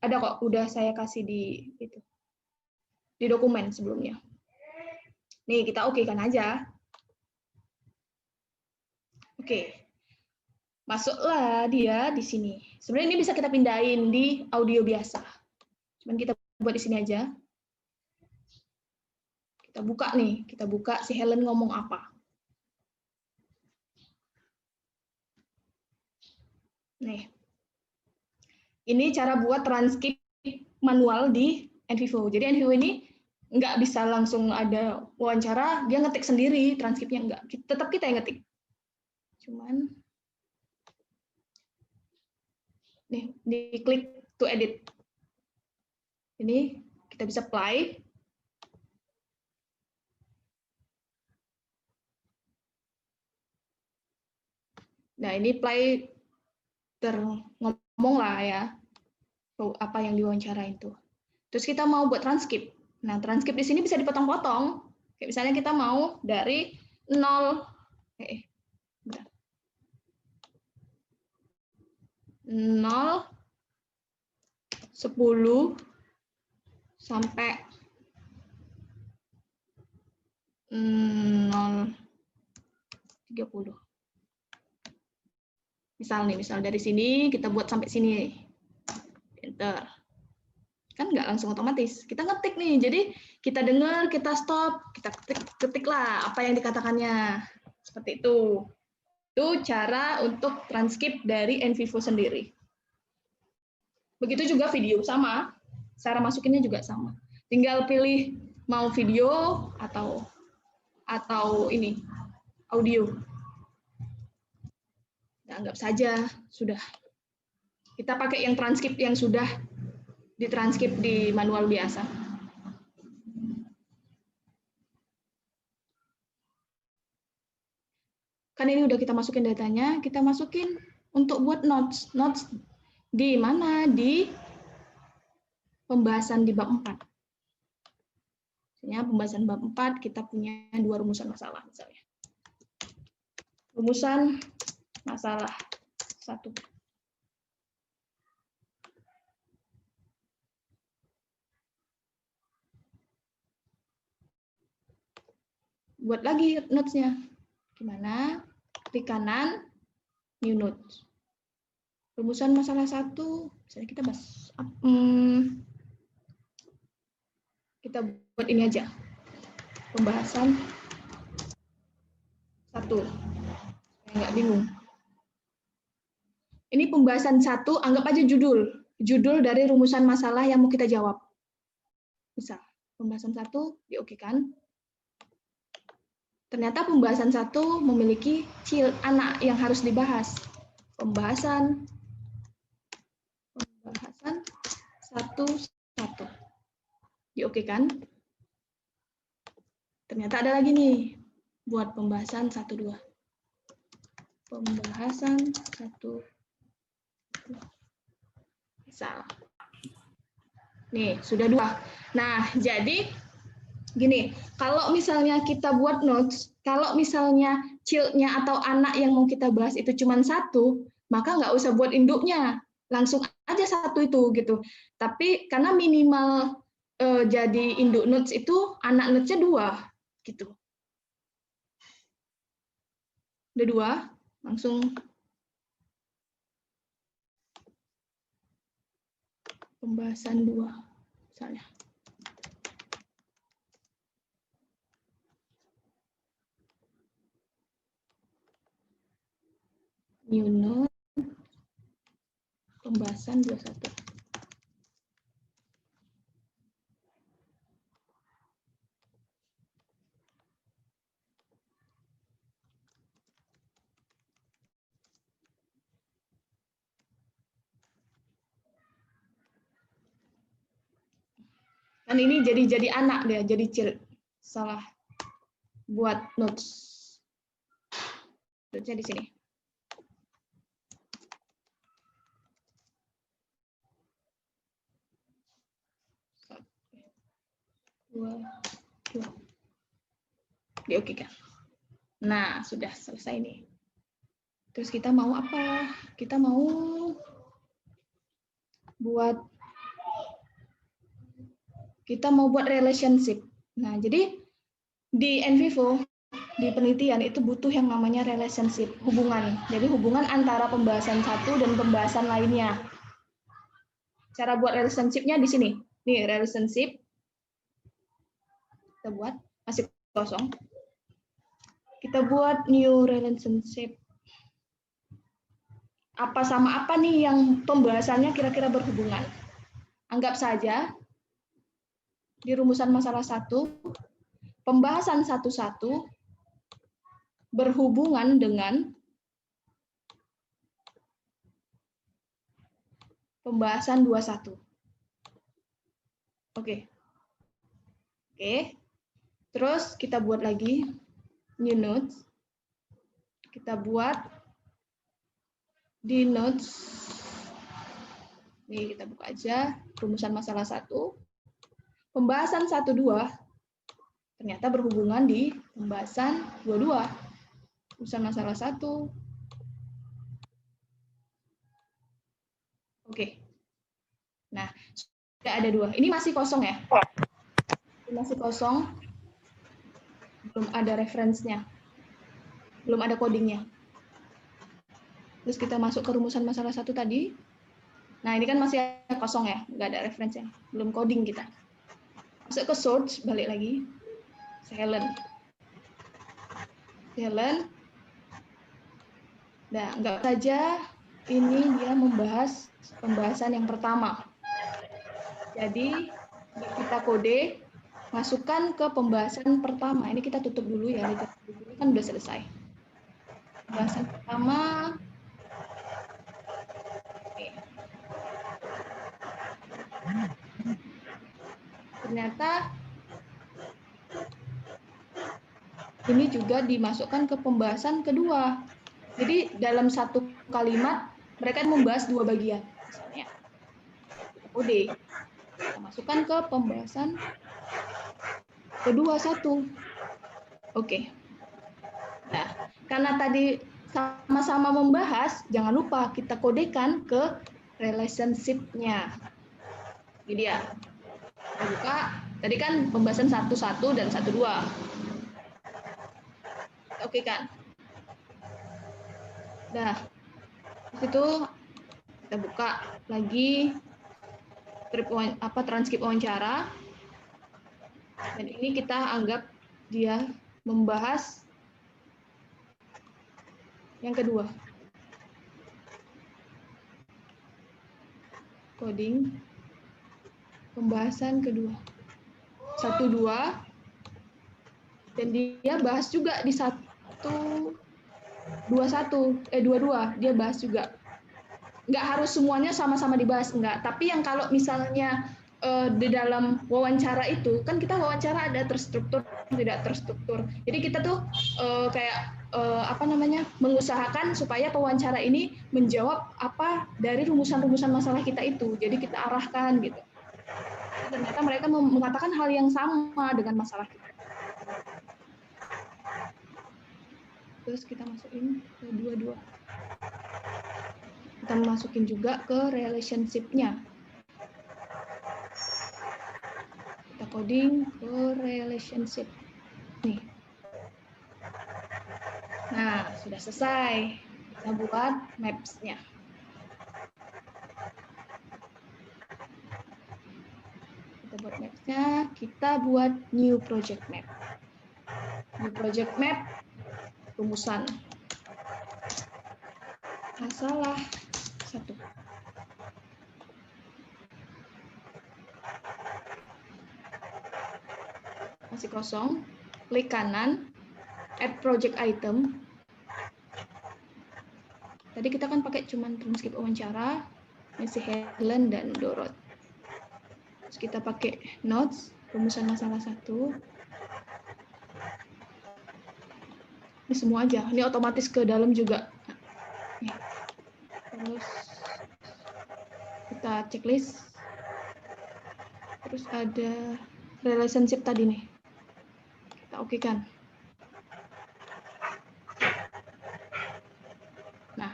Ada kok, udah saya kasih di dokumen sebelumnya. Nih kita oke-kan aja. Oke. Masuklah dia di sini. Sebenarnya ini bisa kita pindahin di audio biasa. Cuman kita buat di sini aja. Kita buka nih, kita buka si Helen ngomong apa. Nih. Ini cara buat transkrip manual di NVivo. Jadi NVivo ini nggak bisa langsung ada wawancara, dia ngetik sendiri, transkripnya nggak. Tetap kita yang ngetik. Cuman, nih, diklik to edit. Ini kita bisa play. Nah, ini play ngomong lah ya, apa yang diwawancara itu. Terus kita mau buat transkrip. Nah, transkrip di sini bisa dipotong-potong. Kayak misalnya kita mau dari 0, 0, 10, sampai 0, 30. Misal dari sini kita buat sampai sini. Enter. Kan nggak langsung otomatis. Kita ngetik nih. Jadi kita dengar, kita stop, kita ketiklah apa yang dikatakannya. Seperti itu. Itu cara untuk transkrip dari NVivo sendiri. Begitu juga video, sama. Cara masukinnya juga sama. Tinggal pilih mau video atau ini audio. Nah, anggap saja sudah. Kita pakai yang transkrip yang sudah ditranskrip di manual biasa. Kan ini udah kita masukin datanya, kita masukin untuk buat notes. Notes di mana? Di pembahasan di bab 4. Misalnya pembahasan bab 4 kita punya 2 rumusan masalah misalnya. Rumusan masalah 1. Buat lagi notes-nya. Gimana? Klik kanan, new notes. Rumusan masalah 1, misalnya kita bahas. Kita buat ini aja. Pembahasan 1. Supaya nggak bingung. Ini pembahasan 1, anggap aja judul. Judul dari rumusan masalah yang mau kita jawab. Misal, pembahasan 1 diokekan. Ternyata pembahasan 1 memiliki anak yang harus dibahas. Pembahasan 1. Diokekan. Ternyata ada lagi nih buat pembahasan 1-2. Pembahasan 1-2. Misal. Nih, sudah 2. Nah, jadi gini, kalau misalnya kita buat notes, kalau misalnya child-nya atau anak yang mau kita bahas itu cuma 1, maka nggak usah buat induknya. Langsung aja 1 itu gitu. Tapi karena minimal jadi induk notes itu anak notes-nya 2 gitu. Udah 2, langsung pembahasan 2 misalnya. New note, pembahasan 21. Kan ini jadi anak dia, jadi child. Salah buat notes. Notes-nya di sini. Dua. Diokekan. Nah, sudah selesai nih. Terus kita mau apa? Kita mau buat relationship. Nah, jadi di NVivo, di penelitian itu butuh yang namanya relationship, hubungan. Jadi hubungan antara pembahasan 1 dan pembahasan lainnya. Cara buat relationship-nya di sini. Nih, relationship. Kita buat, masih kosong. Kita buat new relationship. Apa sama apa nih yang pembahasannya kira-kira berhubungan? Anggap saja di rumusan masalah 1, pembahasan 1-1 berhubungan dengan pembahasan 2-1. Oke. Terus kita buat lagi new notes. Kita buat di notes. Nih, kita buka aja rumusan masalah 1. Pembahasan 1-2 ternyata berhubungan di pembahasan 2-2. Rumusan masalah 1. Oke. Nah, sudah ada 2. Ini masih kosong ya? Ini masih kosong. Belum ada referensinya. Belum ada codingnya. Terus kita masuk ke rumusan masalah 1 tadi. Nah, ini kan masih kosong ya, nggak ada referensinya. Belum coding kita. Masuk ke source, balik lagi. Helen. Nah, nggak saja ini dia membahas pembahasan yang pertama. Jadi, kita kode, masukkan ke pembahasan pertama. Ini kita tutup dulu ya, ini kan udah selesai. Pembahasan pertama. Ternyata ini juga dimasukkan ke pembahasan kedua. Jadi dalam satu kalimat mereka membahas 2 bagian. Misalnya, kode kita masukkan ke pembahasan kedua 1. Oke. Nah, karena tadi sama-sama membahas, jangan lupa kita kodekan ke relationship-nya. Ini dia. Kita buka. Tadi kan pembahasan 1-1 dan 1-2. Oke kan? Nah, itu kita buka lagi transkrip wawancara. Dan ini kita anggap dia membahas yang kedua. Coding pembahasan kedua. 1-2. Dan dia bahas juga di 2-2 dia bahas juga. Nggak harus semuanya sama-sama dibahas, enggak. Tapi yang kalau misalnya di dalam wawancara itu, kan kita wawancara ada terstruktur tidak terstruktur. Jadi kita tuh mengusahakan supaya pewawancara ini menjawab apa dari rumusan-rumusan masalah kita itu. Jadi kita arahkan gitu. Ternyata mereka mengatakan hal yang sama dengan masalah kita. Terus kita masukin ke dua-dua. Kita masukin juga ke relationship-nya. Kita coding ke relationship. Nih. Nah, sudah selesai. Kita buat maps-nya. Kita buat maps-nya, kita buat new project map. New project map, rumusan. Masalah 1. Masih kosong, klik kanan, add project item. Tadi kita kan pakai cuman transkrip wawancara, Messi Helen dan Dorot. Terus kita pakai notes, rumusan masalah 1. Ini semua aja, ini otomatis ke dalam juga. Nih. Terus kita checklist. Terus ada relationship tadi nih. Kita oke-kan. Nah,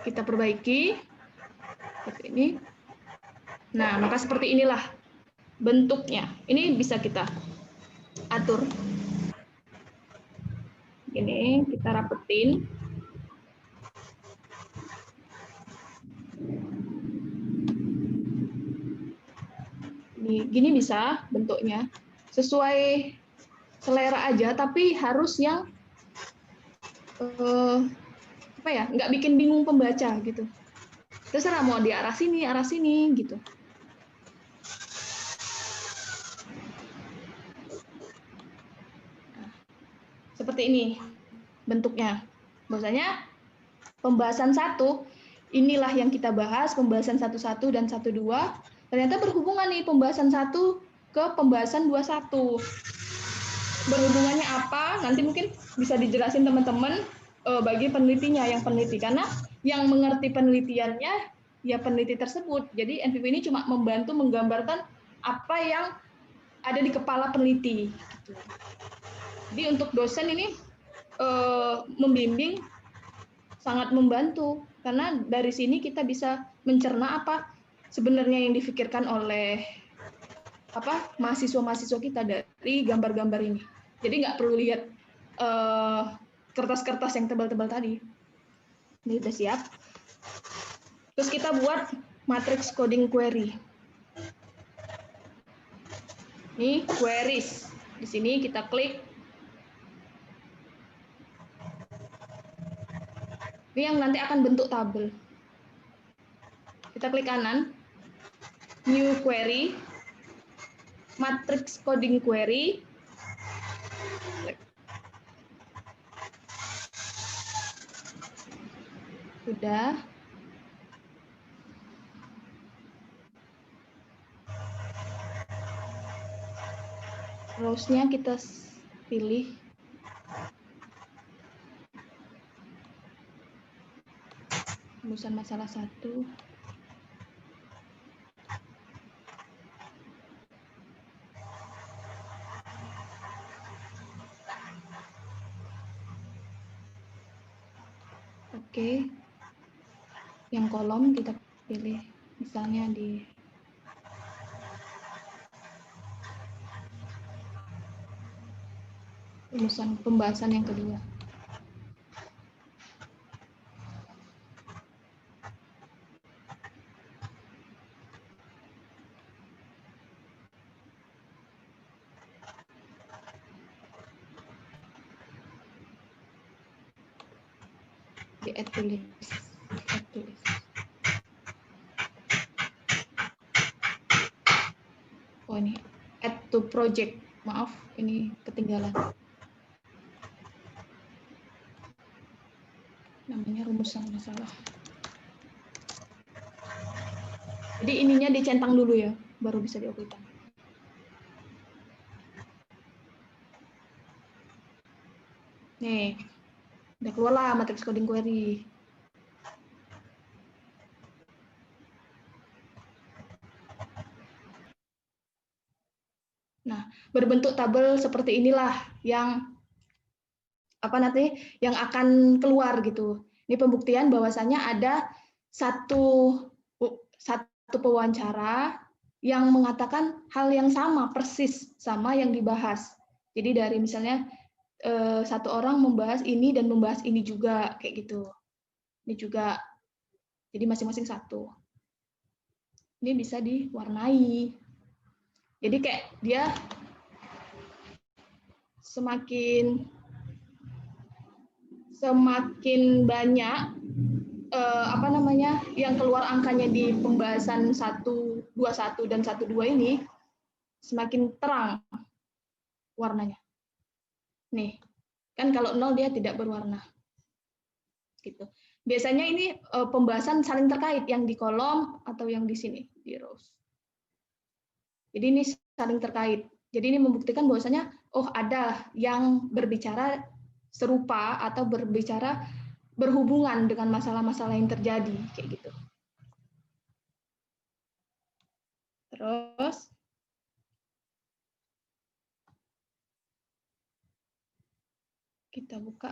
kita perbaiki seperti ini. Nah, maka seperti inilah bentuknya. Ini bisa kita atur. Ini kita rapetin. Gini bisa bentuknya. Sesuai selera aja, tapi harus yang nggak bikin bingung pembaca gitu. Terserah mau di arah sini gitu. Nah, seperti ini bentuknya. Bahwasanya pembahasan 1 inilah yang kita bahas, pembahasan 1.1 dan 1.2. Ternyata berhubungan nih pembahasan 1 ke pembahasan 2.1. Berhubungannya apa? Nanti mungkin bisa dijelasin teman-teman bagi penelitinya yang peneliti, karena yang mengerti penelitiannya ya peneliti tersebut. Jadi NVP ini cuma membantu menggambarkan apa yang ada di kepala peneliti. Jadi untuk dosen ini membimbing sangat membantu, karena dari sini kita bisa mencerna apa sebenarnya yang difikirkan oleh mahasiswa-mahasiswa kita dari gambar-gambar ini. Jadi nggak perlu lihat kertas-kertas yang tebal-tebal tadi. Ini udah siap. Terus kita buat matrix coding query. Ini queries. Di sini kita klik. Ini yang nanti akan bentuk tabel. Kita klik kanan, new query, matrix coding query. Sudah. Rows-nya kita pilih. Rumusan masalah 1. Oke. Yang kolom kita pilih misalnya di rumusan pembahasan yang kedua. Di add to list. Oh ini add to project. Maaf, ini ketinggalan. Namanya rumusan masalah. Jadi ininya dicentang dulu ya, baru bisa diopekan. Nih, udah keluar lah matriks coding query. Nah, berbentuk tabel seperti inilah yang yang akan keluar gitu. Ini pembuktian bahwasanya ada satu pewawancara yang mengatakan hal yang sama persis sama yang dibahas. Jadi dari misalnya satu orang membahas ini dan membahas ini juga kayak gitu. Ini juga jadi masing-masing satu. Ini bisa diwarnai. Jadi kayak dia semakin banyak yang keluar angkanya di pembahasan 121 dan 12 ini, semakin terang warnanya. Nih, kan kalau 0 dia tidak berwarna. Gitu. Biasanya ini pembahasan saling terkait yang di kolom atau yang di sini di rows. Jadi ini saling terkait. Jadi ini membuktikan bahwasanya oh ada yang berbicara serupa atau berbicara berhubungan dengan masalah-masalah yang terjadi kayak gitu. Terus kita buka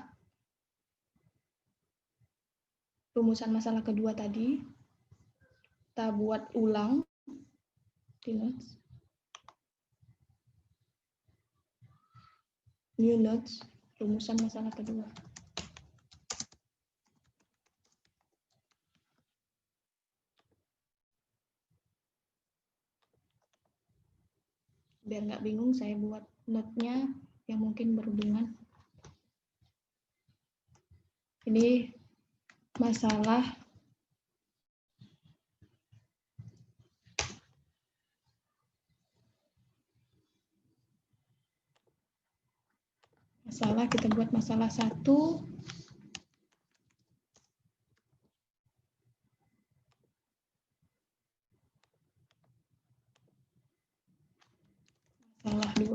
rumusan masalah kedua tadi. Kita buat ulang di notes. New notes, rumusan masalah kedua. Biar nggak bingung, saya buat note-nya yang mungkin berhubungan. Ini masalah kita buat masalah 1. Masalah 2.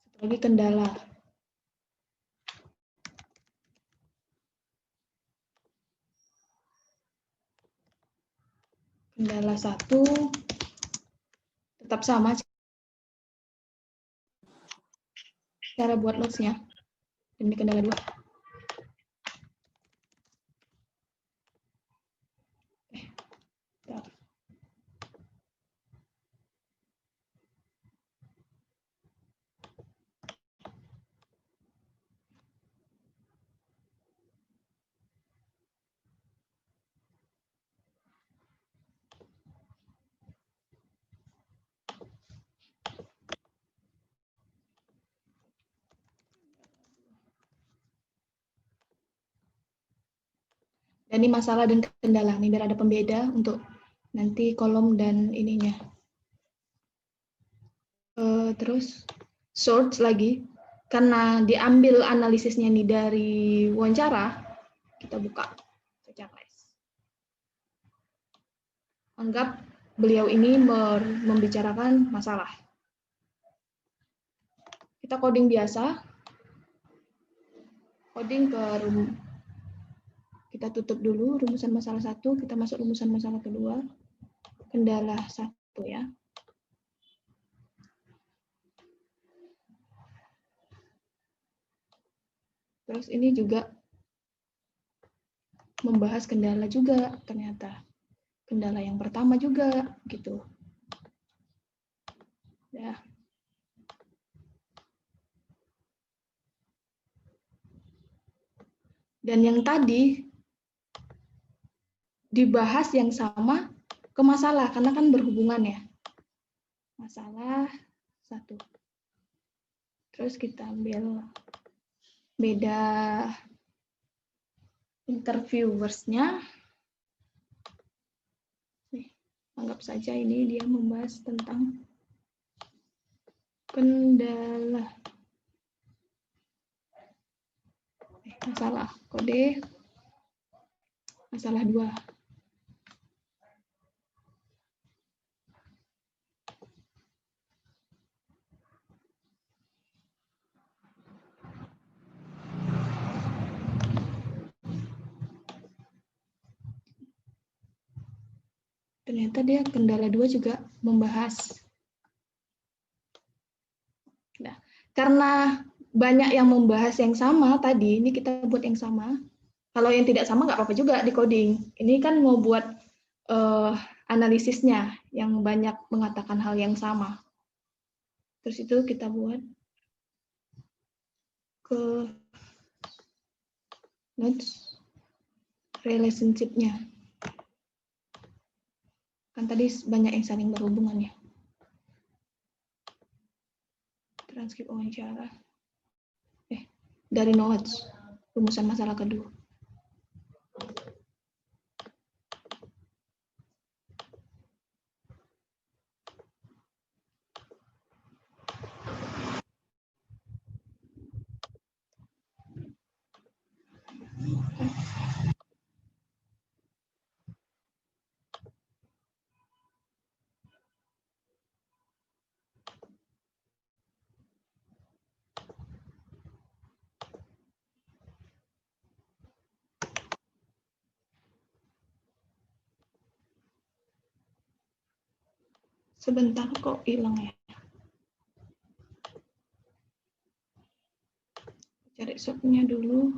Satu lagi kendala. Kendala 1 tetap sama cara buat notes-nya. Ini kendala 2. Dan ini masalah dan kendala. Ini biar ada pembeda untuk nanti kolom dan ininya. Terus sort lagi. Karena diambil analisisnya nih dari wawancara, kita buka checklist. Anggap beliau ini membicarakan masalah. Kita coding biasa. Coding ke kita tutup dulu rumusan masalah 1, kita masuk rumusan masalah kedua. Kendala 1 ya. Terus ini juga membahas kendala juga ternyata. Kendala yang pertama juga gitu. Ya. Dan yang tadi dibahas yang sama ke masalah karena kan berhubungan ya. Masalah 1. Terus kita ambil beda interviewersnya. Anggap saja ini dia membahas tentang kendala masalah kode masalah 2. Ternyata dia kendala 2 juga membahas. Nah, karena banyak yang membahas yang sama tadi, ini kita buat yang sama. Kalau yang tidak sama nggak apa-apa juga di coding. Ini kan mau buat analisisnya yang banyak mengatakan hal yang sama. Terus itu kita buat ke nodes relationship-nya. Kan tadi banyak yang saling berhubungan ya. Transkrip wawancara. Dari nodes, rumusan masalah kedua. Sebentar kok hilang ya. Cari shotnya dulu.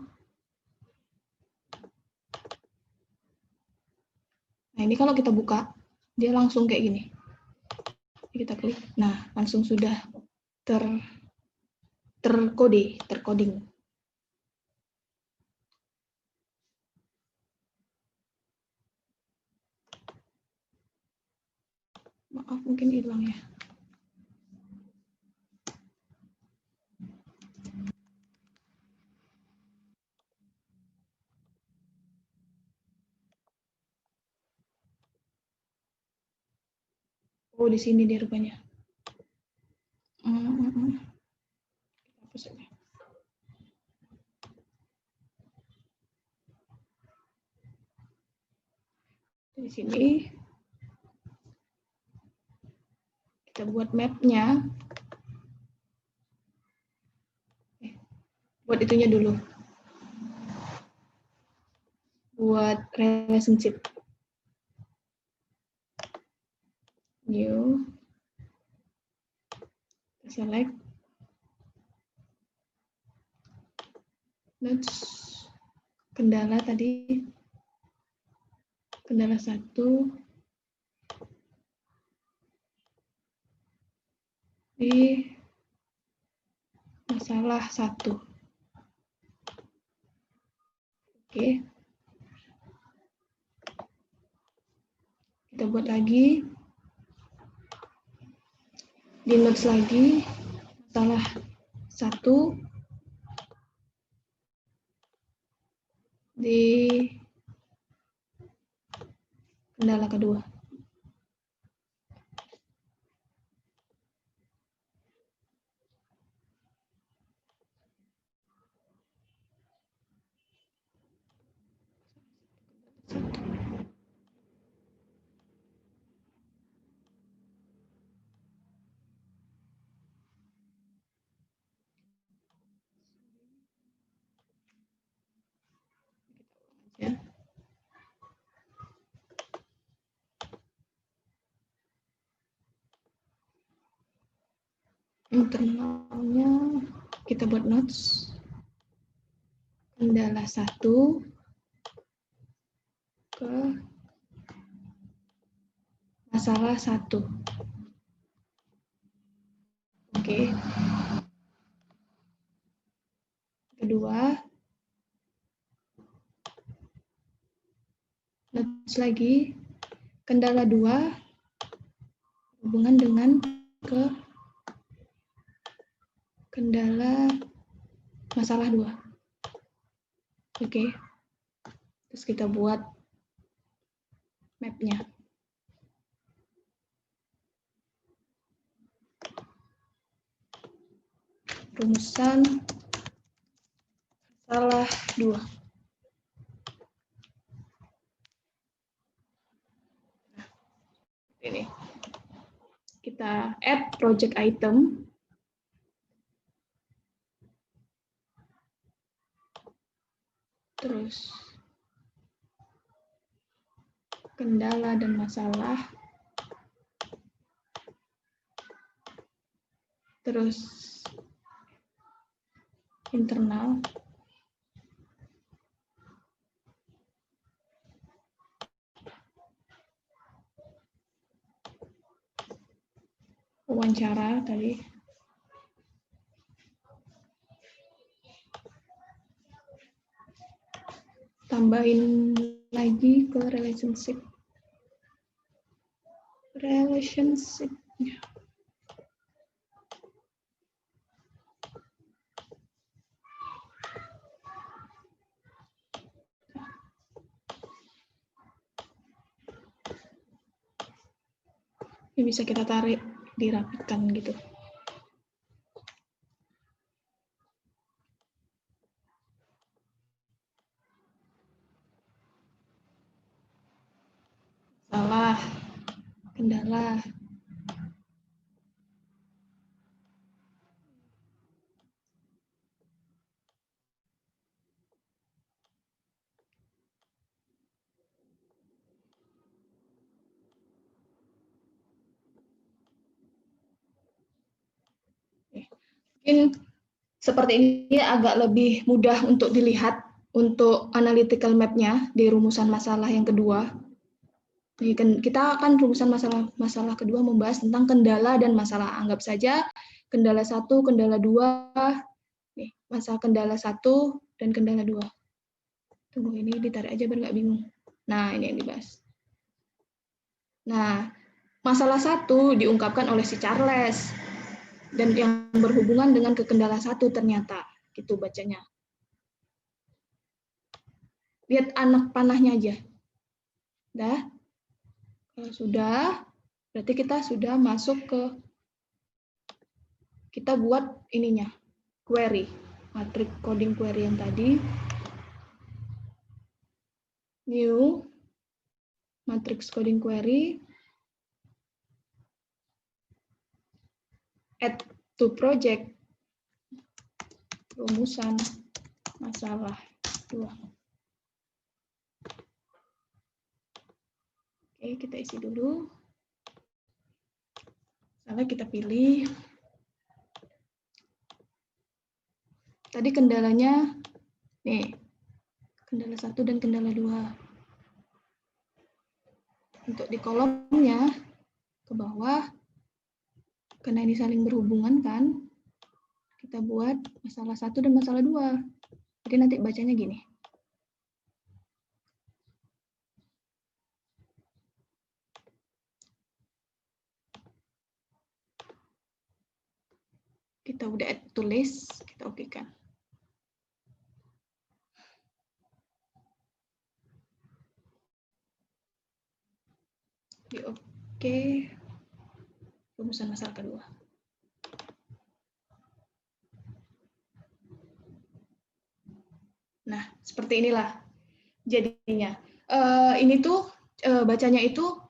Nah ini kalau kita buka, dia langsung kayak gini. Kita klik, nah langsung sudah tercoding. Maaf mungkin hilang ya. Oh di sini dia rupanya. Hapus aja. Di sini kita buat map-nya. Buat itunya dulu. Buat relationship. New. Select. Notes. Kendala tadi. Kendala 1. Di masalah 1. Oke. Kita buat lagi. Di notes lagi. Masalah 1. Di kendala kedua. Ya. Internalnya kita buat notes. Kendala 1 ke masalah 1. Oke. Kedua, notes lagi, kendala 2 hubungan dengan ke kendala masalah 2. Oke. Terus kita buat map-nya. Rumusan masalah 2. Ini. Kita add project item. Terus kendala dan masalah. Terus internal. Wawancara tadi. Tambahin lagi ke relationship. Relationship-nya. Ini bisa kita tarik, dirapikan gitu. Salah, kendala. Mungkin seperti ini agak lebih mudah untuk dilihat untuk analytical map-nya di rumusan masalah yang kedua. Kita akan rumusan masalah kedua membahas tentang kendala dan masalah. Anggap saja kendala 1, kendala 2, nih, masalah kendala 1 dan kendala 2. Tunggu, ini ditarik aja biar nggak bingung. Nah, ini yang dibahas. Nah, masalah 1 diungkapkan oleh si Charles. Dan yang berhubungan dengan kendala 1 ternyata. Gitu bacanya. Lihat anak panahnya aja. Dah. Kalau sudah, berarti kita sudah masuk ke, kita buat ininya, query. Matrix coding query yang tadi. New. Matrix coding query. Add to project. Rumusan masalah 2. Oke, kita isi dulu. Masalah kita pilih. Tadi kendalanya, nih, kendala 1 dan kendala 2. Untuk di kolomnya, ke bawah, karena ini saling berhubungan kan, kita buat masalah 1 dan masalah 2. Jadi nanti bacanya gini. Kita udah add to list, kita okekan. Di oke, rumusan masalah kedua. Nah, seperti inilah jadinya. Ini tuh bacanya itu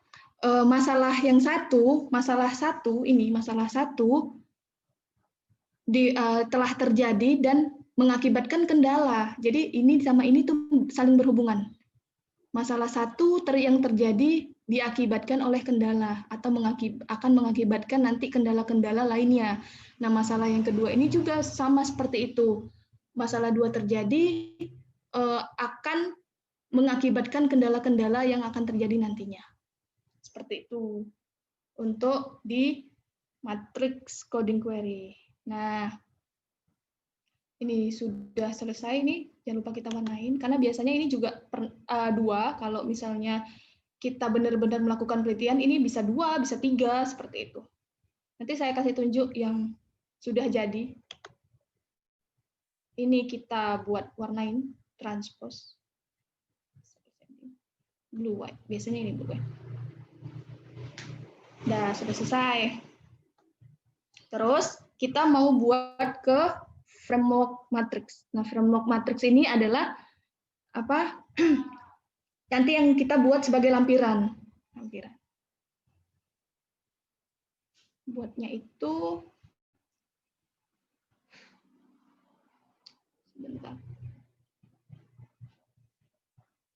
masalah yang masalah satu telah terjadi dan mengakibatkan kendala. Jadi ini sama ini tuh saling berhubungan. Masalah 1 yang terjadi diakibatkan oleh kendala atau akan mengakibatkan nanti kendala-kendala lainnya. Nah, masalah yang kedua ini juga sama seperti itu. Masalah 2 terjadi akan mengakibatkan kendala-kendala yang akan terjadi nantinya. Seperti itu untuk di matrix coding query. Nah, ini sudah selesai nih, jangan lupa kita warnain, karena biasanya ini juga 2, kalau misalnya kita benar-benar melakukan penelitian, ini bisa 2, bisa 3, seperti itu. Nanti saya kasih tunjuk yang sudah jadi. Ini kita buat warnain, transpose. Blue white, biasanya ini blue white. Udah, sudah selesai. Terus kita mau buat ke framework matrix. Nah, framework matrix ini adalah apa? Nanti yang kita buat sebagai lampiran. Buatnya itu sebentar.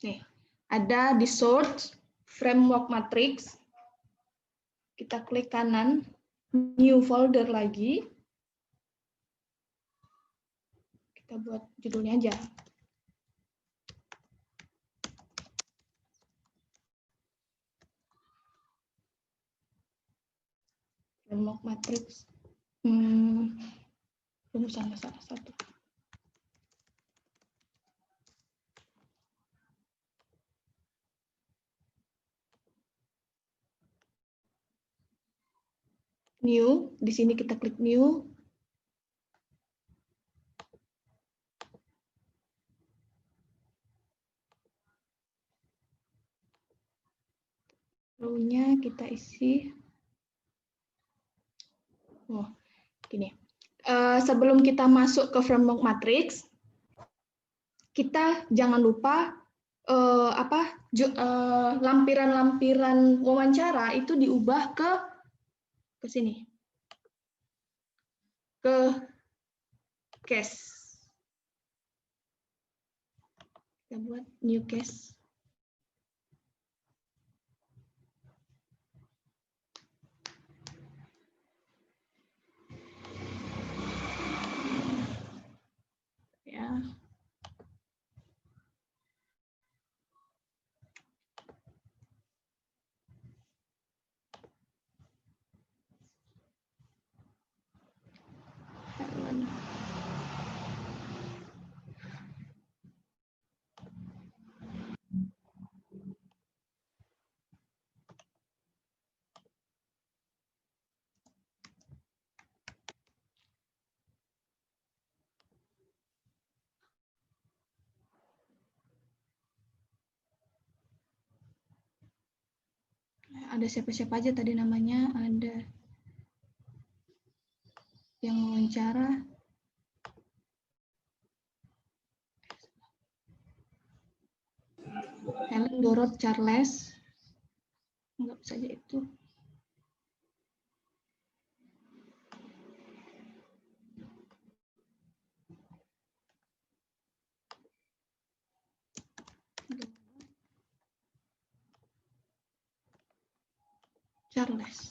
Nih, ada di source framework matrix. Kita klik kanan, new folder lagi. Kita buat judulnya aja. Framework matrix. Rumusan salah satu. New, di sini kita klik new. Row-nya kita isi. Oh, gini. Sebelum kita masuk ke framework matrix, kita jangan lupa lampiran-lampiran wawancara itu diubah ke sini, ke case. Kita buat new case. Ya. Ada siapa-siapa aja tadi namanya, ada yang wawancara, Helen, Dorot, Charles, anggap saja itu. Charles.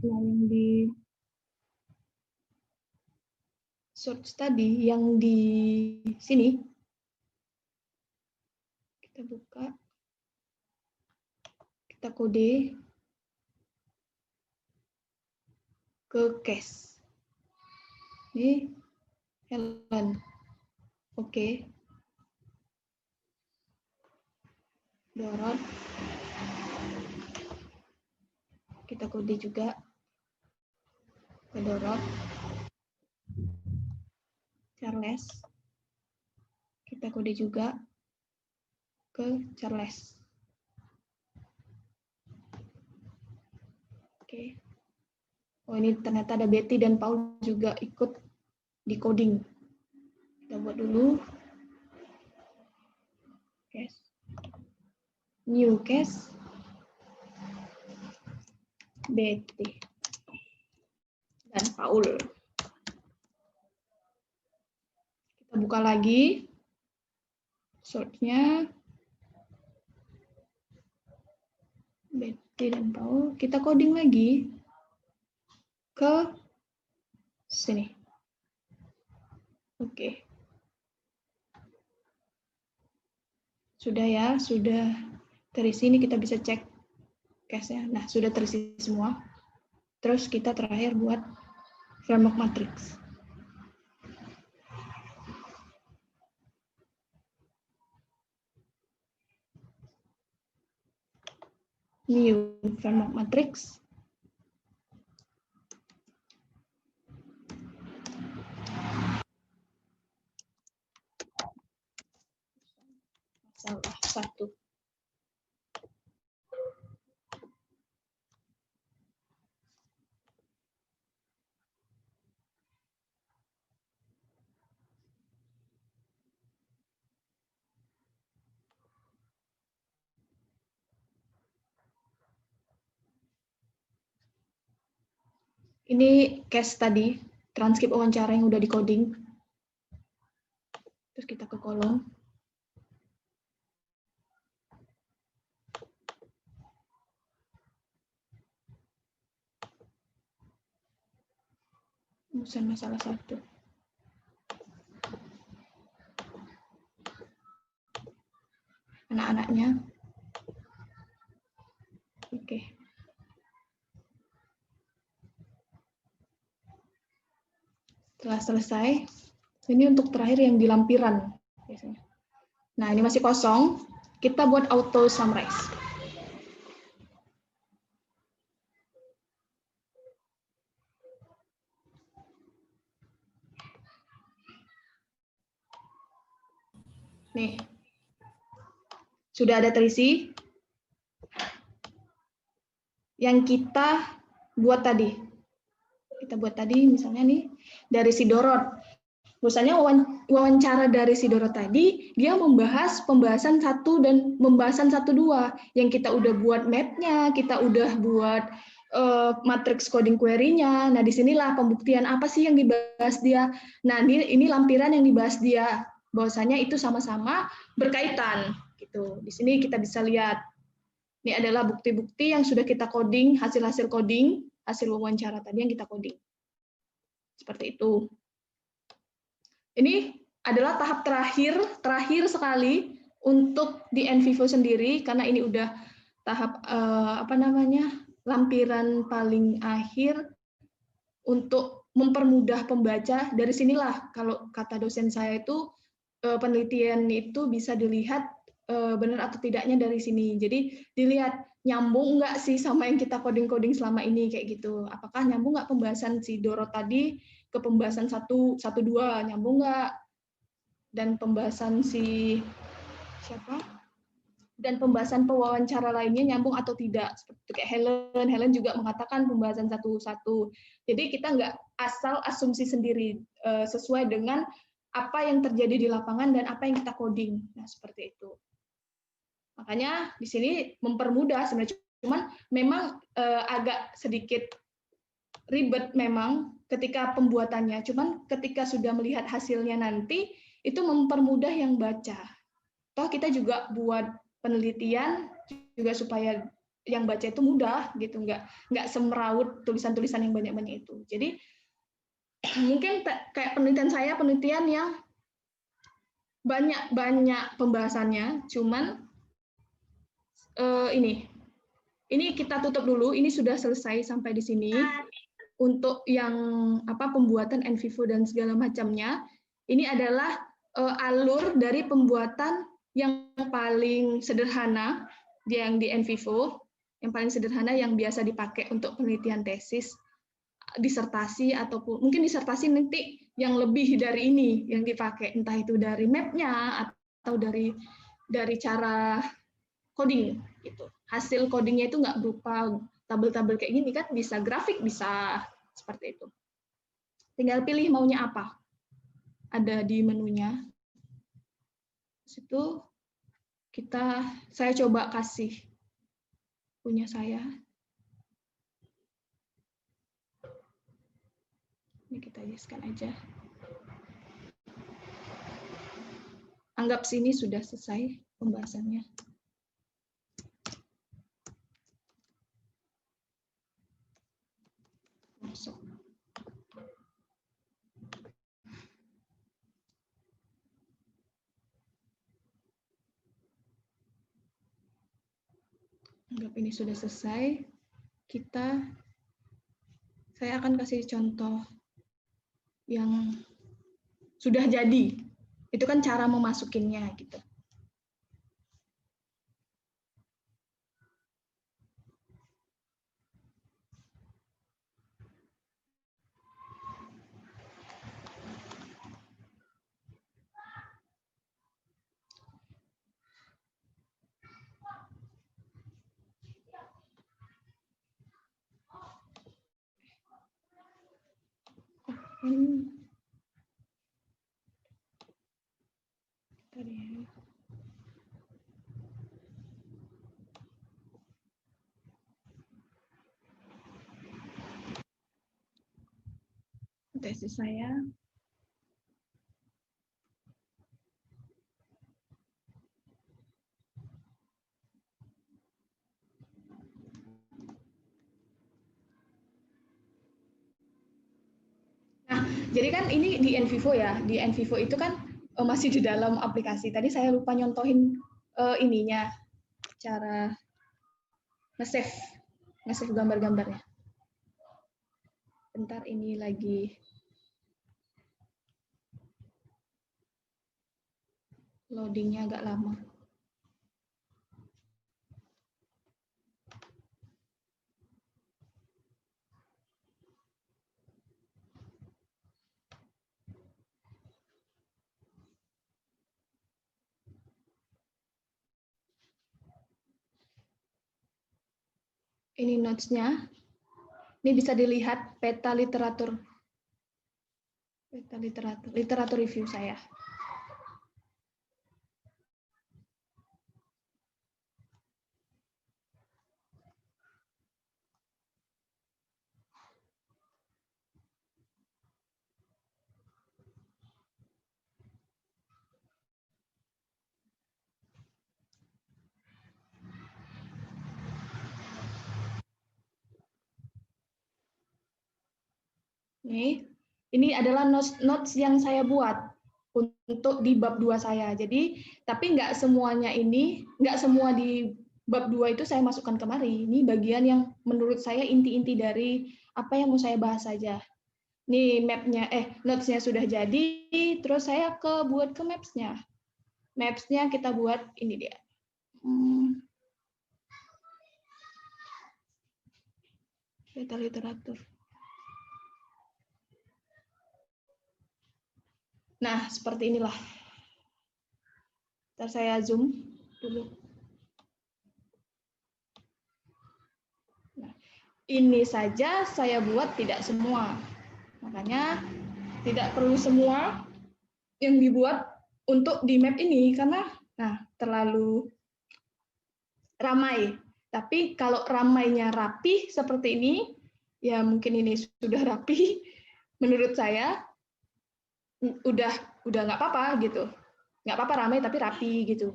Yang di search tadi, yang di sini, kita buka, kita kode ke case. Ini Helen. Oke. Dorot. Kita kode juga ke Dorot. Charles. Kita kode juga ke Charles. Oke. Oh, ini ternyata ada Betty dan Paul juga ikut di coding. Kita buat dulu. Case. New case. Betty dan Paul. Kita buka lagi. Search-nya. Betty dan Paul. Kita coding lagi ke sini. Oke. Sudah ya, sudah terisi. Ini kita bisa cek case-nya. Nah, sudah terisi semua. Terus kita terakhir buat framework matrix. New framework matrix. Salah satu. Ini case tadi, transkrip wawancara yang udah di-coding. Terus kita ke kolom. Rumusan masalah 1. Anak-anaknya. Oke. Setelah selesai, ini untuk terakhir yang di lampiran biasanya. Nah, ini masih kosong, kita buat auto summarize. Nih, sudah ada terisi yang kita buat tadi. Kita buat tadi misalnya nih dari si Dorot. Misalnya wawancara dari si Dorot tadi, dia membahas pembahasan 1 dan pembahasan 1-2. Yang kita udah buat map-nya, kita udah buat matrix coding query-nya. Nah, disinilah pembuktian apa sih yang dibahas dia. Nah, ini lampiran yang dibahas dia. Bahwasanya itu sama-sama berkaitan. Gitu. Di sini kita bisa lihat. Ini adalah bukti-bukti yang sudah kita coding, hasil-hasil coding, hasil wawancara tadi yang kita coding. Seperti itu. Ini adalah tahap terakhir sekali untuk di NVivo sendiri, karena ini udah tahap lampiran paling akhir untuk mempermudah pembaca. Dari sinilah kalau kata dosen saya itu penelitian itu bisa dilihat benar atau tidaknya dari sini. Jadi dilihat nyambung nggak sih sama yang kita coding-coding selama ini kayak gitu. Apakah nyambung nggak pembahasan si Doro tadi ke pembahasan 1, 2, nyambung nggak? Dan pembahasan dan pembahasan pewawancara lainnya nyambung atau tidak. Seperti kayak Helen juga mengatakan pembahasan 1. Jadi kita nggak asal asumsi sendiri, sesuai dengan apa yang terjadi di lapangan dan apa yang kita coding. Nah, seperti itu. Makanya di sini mempermudah sebenarnya, cuman memang agak sedikit ribet memang ketika pembuatannya, cuman ketika sudah melihat hasilnya nanti itu mempermudah yang baca. Toh kita juga buat penelitian juga supaya yang baca itu mudah gitu, nggak semeraut tulisan-tulisan yang banyak-banyak itu. Jadi mungkin kayak penelitian yang banyak pembahasannya, cuman ini kita tutup dulu. Ini sudah selesai sampai di sini. Untuk yang pembuatan NVivo dan segala macamnya, ini adalah alur dari pembuatan yang paling sederhana yang di NVivo, yang paling sederhana yang biasa dipakai untuk penelitian tesis, disertasi, ataupun mungkin disertasi nanti yang lebih dari ini yang dipakai, entah itu dari map-nya atau dari cara coding gitu. Hasil codingnya itu nggak berupa tabel-tabel kayak gini kan, bisa grafik, bisa seperti itu. Tinggal pilih maunya apa. Ada di menunya. Situ saya coba kasih punya saya. Ini kita yeskan aja. Anggap sini sudah selesai pembahasannya. Masuk. Anggap ini sudah selesai. Saya akan kasih contoh yang sudah jadi. Itu kan cara memasukinnya gitu. tesis saya. Nah, jadi kan ini di NVivo ya. Di NVivo itu kan masih di dalam aplikasi. Tadi saya lupa nyontohin ininya, cara nge-save gambar-gambarnya. Bentar, ini lagi loadingnya agak lama. Ini notes-nya. Ini bisa dilihat peta literatur review saya. Ini adalah notes yang saya buat untuk di bab 2 saya. Jadi, tapi nggak semuanya ini, nggak semua di bab 2 itu saya masukkan kemari. Ini bagian yang menurut saya inti-inti dari apa yang mau saya bahas saja. Nih map-nya, notes-nya sudah jadi, terus saya buat ke maps-nya. Maps-nya kita buat, ini dia. Peta literatur. Nah, seperti inilah. Ntar saya zoom dulu. Nah, ini saja saya buat tidak semua. Makanya tidak perlu semua yang dibuat untuk di map ini, karena terlalu ramai. Tapi kalau ramainya rapi seperti ini, ya mungkin ini sudah rapi, menurut saya udah nggak apa-apa gitu, nggak apa-apa ramai tapi rapi gitu.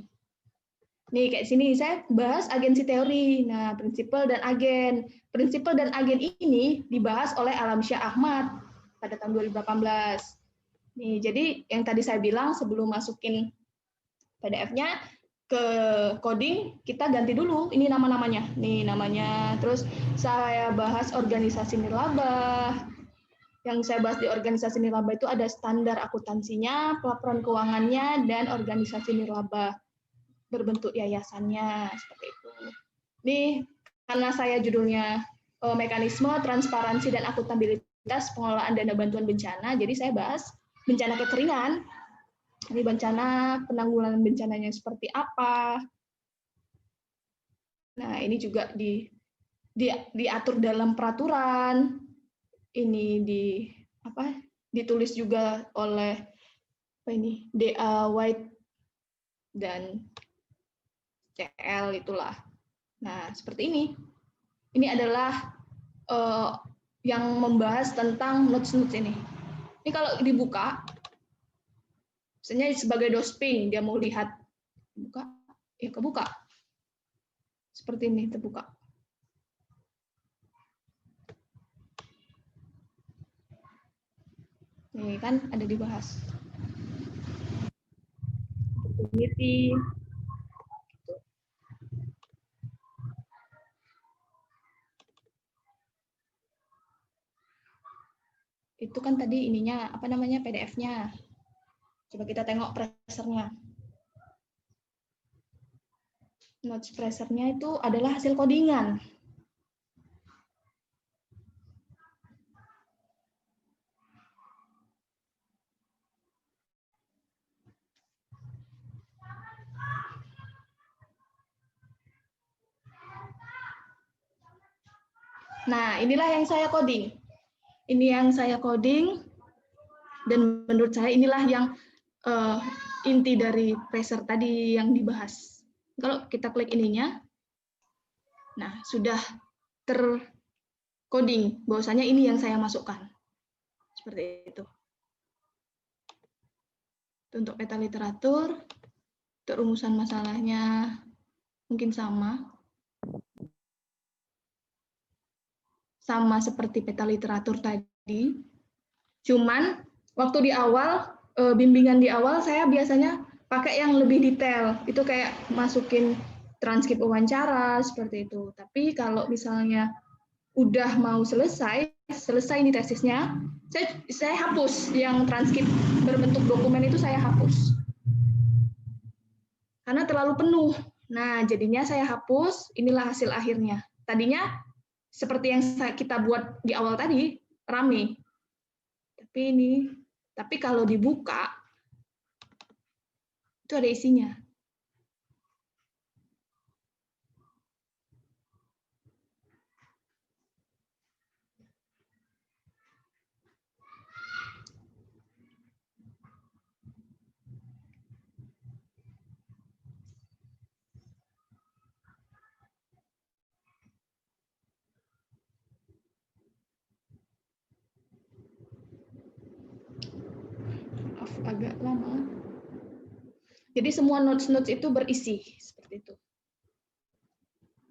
Nih kayak sini saya bahas agensi teori. Nah, prinsipal dan agen ini dibahas oleh Alamsyah Ahmad pada tahun 2018. Nih, jadi yang tadi saya bilang sebelum masukin PDF-nya ke coding, kita ganti dulu ini nama-namanya. Nih namanya. Terus saya bahas organisasi nirlaba. Yang saya bahas di organisasi nirlaba itu ada standar akuntansinya, pelaporan keuangannya, dan organisasi nirlaba berbentuk yayasannya, seperti itu. Nih, karena saya judulnya mekanisme, transparansi, dan akuntabilitas pengelolaan dana bantuan bencana, jadi saya bahas bencana kekeringan. Ini bencana, penanggulangan bencananya seperti apa. Nah, ini juga diatur dalam peraturan. Ini ditulis juga oleh DA White dan CL itulah. Nah, seperti ini. Ini adalah yang membahas tentang notes-notes ini. Ini kalau dibuka, misalnya sebagai dosping, dia mau lihat, buka, ya kebuka. Seperti ini, terbuka. Nih kan ada dibahas. Opportunity. Itu kan tadi ininya, apa namanya, PDF-nya. Coba kita tengok presernya. Notes presernya itu adalah hasil codingan. Nah, inilah yang saya coding. Ini yang saya coding, dan menurut saya inilah yang inti dari preser tadi yang dibahas. Kalau kita klik ininya, nah sudah tercoding bahwasanya ini yang saya masukkan. Seperti itu. Untuk peta literatur, untuk rumusan masalahnya mungkin sama seperti peta literatur tadi. Cuman waktu di awal, bimbingan di awal saya biasanya pakai yang lebih detail. Itu kayak masukin transkrip wawancara seperti itu. Tapi kalau misalnya udah mau selesai ini tesisnya, saya hapus yang transkrip berbentuk dokumen itu, saya hapus. Karena terlalu penuh. Nah, jadinya saya hapus, inilah hasil akhirnya. Tadinya seperti yang kita buat di awal tadi, rame. Tapi kalau dibuka, itu ada isinya. Maaf, agak lama. Jadi semua notes-notes itu berisi seperti itu.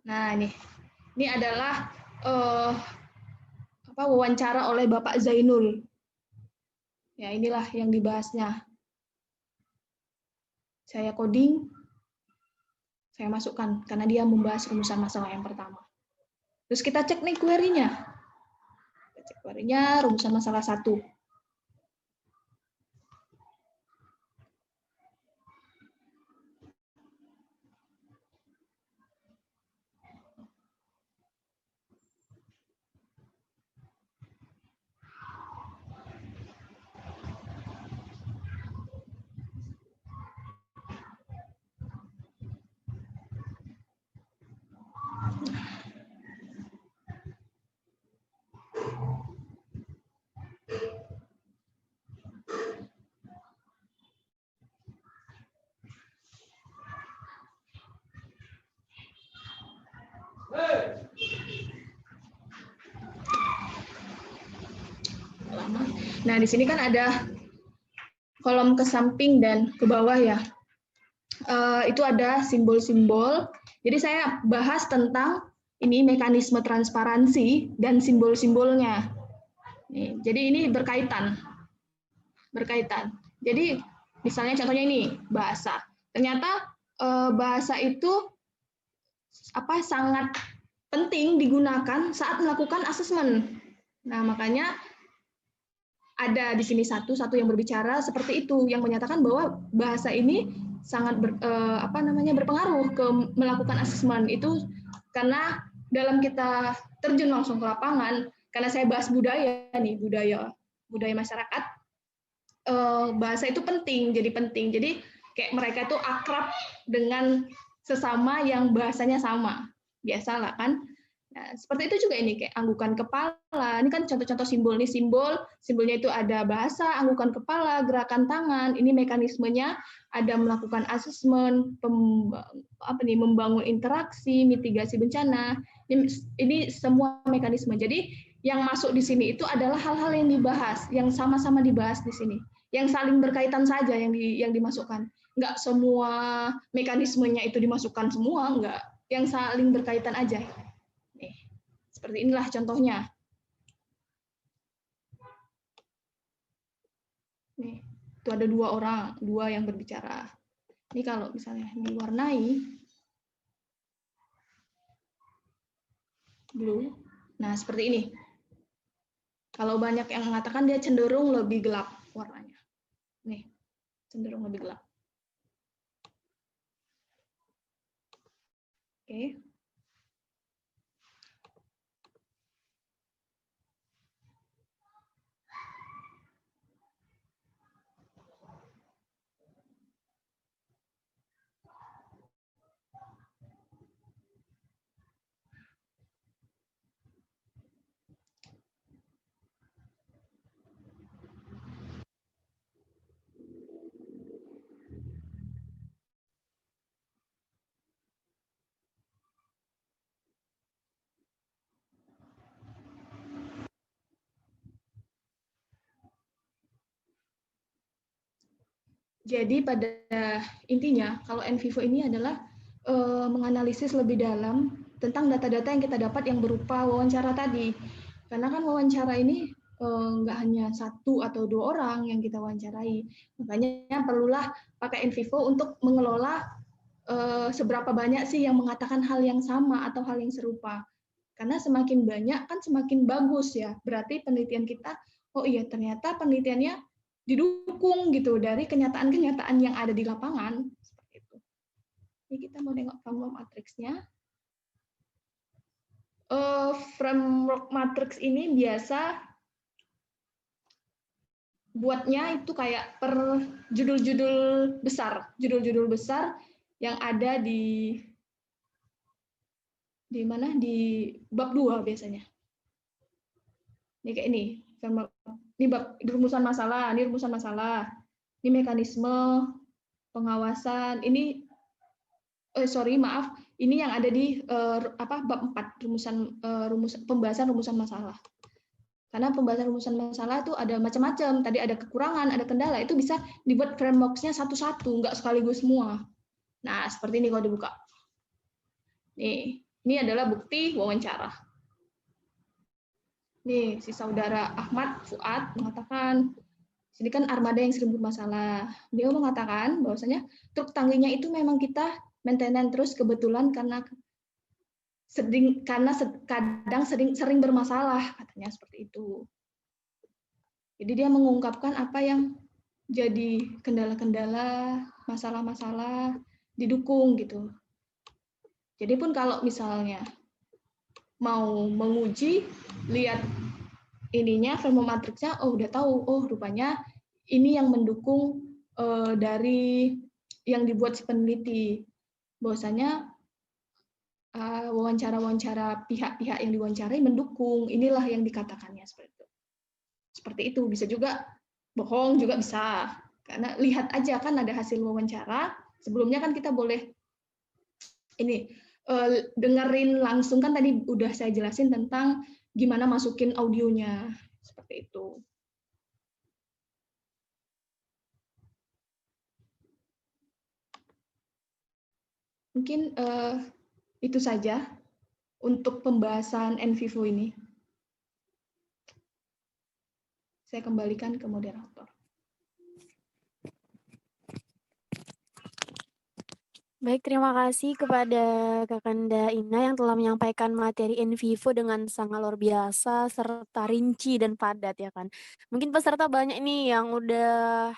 Nah, ini adalah wawancara oleh Bapak Zainul. Ya, inilah yang dibahasnya. Saya coding, saya masukkan karena dia membahas rumusan masalah yang pertama. Terus kita cek nih query-nya. Kita cek query-nya, rumusan masalah 1. Nah, di sini kan ada kolom ke samping dan ke bawah ya. Itu ada simbol-simbol. Jadi saya bahas tentang ini mekanisme transparansi dan simbol-simbolnya. Jadi ini berkaitan. Jadi misalnya contohnya ini bahasa. Ternyata bahasa itu sangat penting digunakan saat melakukan asesmen. Nah, makanya ada di sini satu yang berbicara seperti itu, yang menyatakan bahwa bahasa ini sangat berpengaruh ke melakukan asesmen itu, karena dalam kita terjun langsung ke lapangan, karena saya bahas budaya masyarakat, bahasa itu penting. Jadi kayak mereka itu akrab dengan sesama yang bahasanya sama, biasalah kan. Nah, seperti itu juga ini, kayak anggukan kepala. Ini kan contoh-contoh simbol nih, simbolnya itu ada bahasa, anggukan kepala, gerakan tangan. Ini mekanismenya ada melakukan asesmen, membangun interaksi, mitigasi bencana. Ini semua mekanisme. Jadi yang masuk di sini itu adalah hal-hal yang dibahas, yang sama-sama dibahas di sini, yang saling berkaitan saja yang dimasukkan. Enggak semua mekanismenya itu dimasukkan semua, enggak. Yang saling berkaitan aja. Seperti inilah contohnya. Nih, itu ada dua yang berbicara. Ini kalau misalnya diwarnai blue, nah seperti ini. Kalau banyak yang mengatakan dia cenderung lebih gelap warnanya. Nih, cenderung lebih gelap. Oke. Jadi pada intinya, kalau NVivo ini adalah menganalisis lebih dalam tentang data-data yang kita dapat yang berupa wawancara tadi. Karena kan wawancara ini nggak hanya 1 atau 2 orang yang kita wawancarai. Makanya perlulah pakai NVivo untuk mengelola seberapa banyak sih yang mengatakan hal yang sama atau hal yang serupa. Karena semakin banyak kan semakin bagus ya. Berarti penelitian kita, oh iya ternyata penelitiannya didukung gitu dari kenyataan-kenyataan yang ada di lapangan. Seperti itu. Ini kita mau nengok framework matriksnya. Framework matriks ini biasa buatnya itu kayak per judul-judul besar yang ada di mana di bab 2 biasanya. Ini kayak ini, ini bab rumusan masalah, ini mekanisme pengawasan, ini ini yang ada di bab 4 pembahasan rumusan masalah. Karena pembahasan rumusan masalah itu ada macam-macam, tadi ada kekurangan, ada kendala, itu bisa dibuat framework-nya satu-satu, nggak sekaligus semua. Nah, seperti ini kalau dibuka. Nih, ini adalah bukti wawancara. Nih, si saudara Ahmad Fuad mengatakan, sini kan armada yang sering bermasalah. Dia mengatakan bahwasanya truk tangkinya itu memang kita maintenance terus kebetulan karena kadang sering bermasalah, katanya seperti itu. Jadi dia mengungkapkan apa yang jadi kendala-kendala, masalah-masalah, didukung gitu. Jadi pun kalau misalnya mau menguji, lihat ininya, framework matriksnya, oh udah tahu, oh rupanya ini yang mendukung dari yang dibuat si peneliti. Bahwasanya wawancara-wawancara pihak-pihak yang diwawancarai mendukung, inilah yang dikatakannya seperti itu. Seperti itu, bisa juga bohong juga bisa. Karena lihat aja kan ada hasil wawancara, sebelumnya kan kita boleh ini dengerin langsung, kan tadi udah saya jelasin tentang gimana masukin audionya, seperti itu. Mungkin itu saja untuk pembahasan NVivo ini. Saya kembalikan ke moderator. Baik, terima kasih kepada Kakanda Ina yang telah menyampaikan materi NVivo dengan sangat luar biasa, serta rinci dan padat ya kan. Mungkin peserta banyak nih yang udah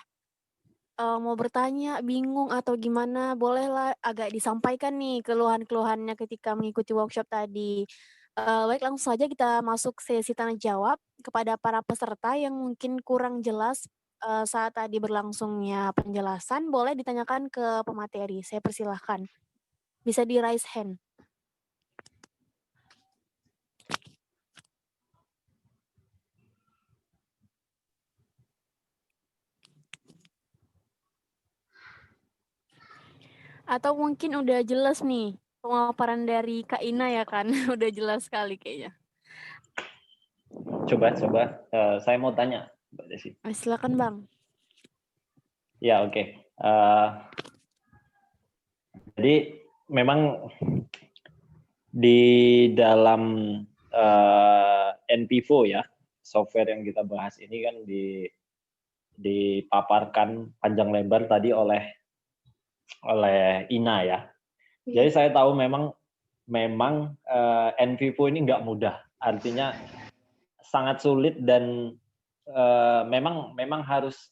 mau bertanya, bingung atau gimana, bolehlah agak disampaikan nih keluhan-keluhannya ketika mengikuti workshop tadi. Baik, langsung saja kita masuk sesi tanya jawab kepada para peserta yang mungkin kurang jelas saat tadi berlangsungnya penjelasan, boleh ditanyakan ke pemateri. Saya persilahkan. Bisa di raise hand. Atau mungkin udah jelas nih pemaparan dari Kak Ina ya kan, udah jelas sekali kayaknya. Coba, saya mau tanya, Mbak Desi. Silakan Bang. Ya, oke. Jadi memang di dalam NVivo ya, software yang kita bahas ini kan dipaparkan panjang lebar tadi oleh Ina ya. Jadi saya tahu memang NVivo ini nggak mudah. Artinya sangat sulit dan memang harus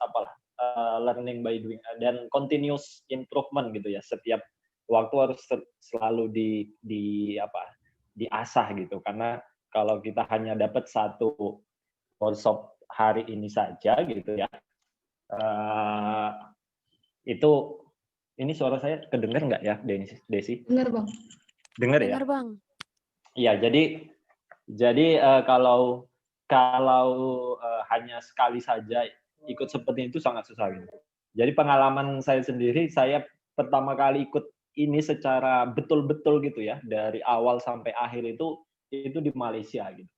learning by doing dan continuous improvement gitu ya. Setiap waktu harus selalu diasah gitu, karena kalau kita hanya dapat satu workshop hari ini saja gitu ya, itu ini suara saya kedengar nggak ya, Desi? Dengar Bang. Dengar ya? Dengar Bang. Iya, jadi kalau hanya sekali saja ikut seperti itu sangat susah gitu. Jadi pengalaman saya sendiri, saya pertama kali ikut ini secara betul-betul gitu ya, dari awal sampai akhir itu di Malaysia gitu.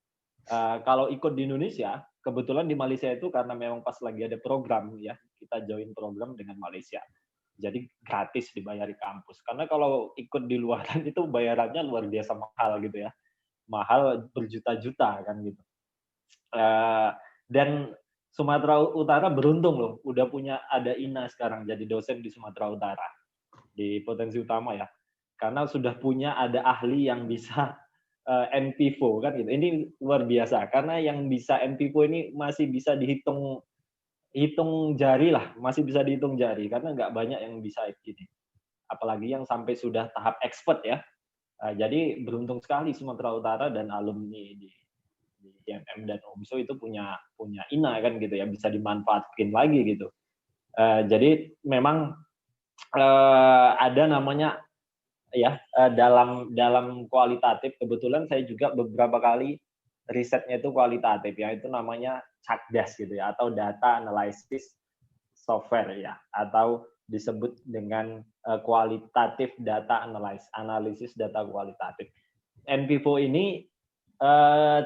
Kalau ikut di Indonesia, kebetulan di Malaysia itu karena memang pas lagi ada program ya, kita join program dengan Malaysia. Jadi gratis dibayar di kampus. Karena kalau ikut di luaran itu bayarannya luar biasa mahal gitu ya. Mahal berjuta-juta kan gitu. Dan Sumatera Utara beruntung loh, udah punya ada Ina sekarang jadi dosen di Sumatera Utara di Potensi Utama ya. Karena sudah punya ada ahli yang bisa NPIVO kan gitu. Ini luar biasa karena yang bisa NPIVO ini masih bisa dihitung jari lah, masih bisa dihitung jari karena nggak banyak yang bisa ini. Apalagi yang sampai sudah tahap expert ya. Jadi beruntung sekali Sumatera Utara dan alumni di IMM dan UMSO itu punya Ina kan gitu ya, bisa dimanfaatkan lagi gitu. Jadi memang ada namanya ya dalam kualitatif, kebetulan saya juga beberapa kali risetnya itu kualitatif ya, itu namanya CADAS gitu ya, atau Data Analysis Software ya, atau disebut dengan kualitatif data analisis data kualitatif. NPIVO ini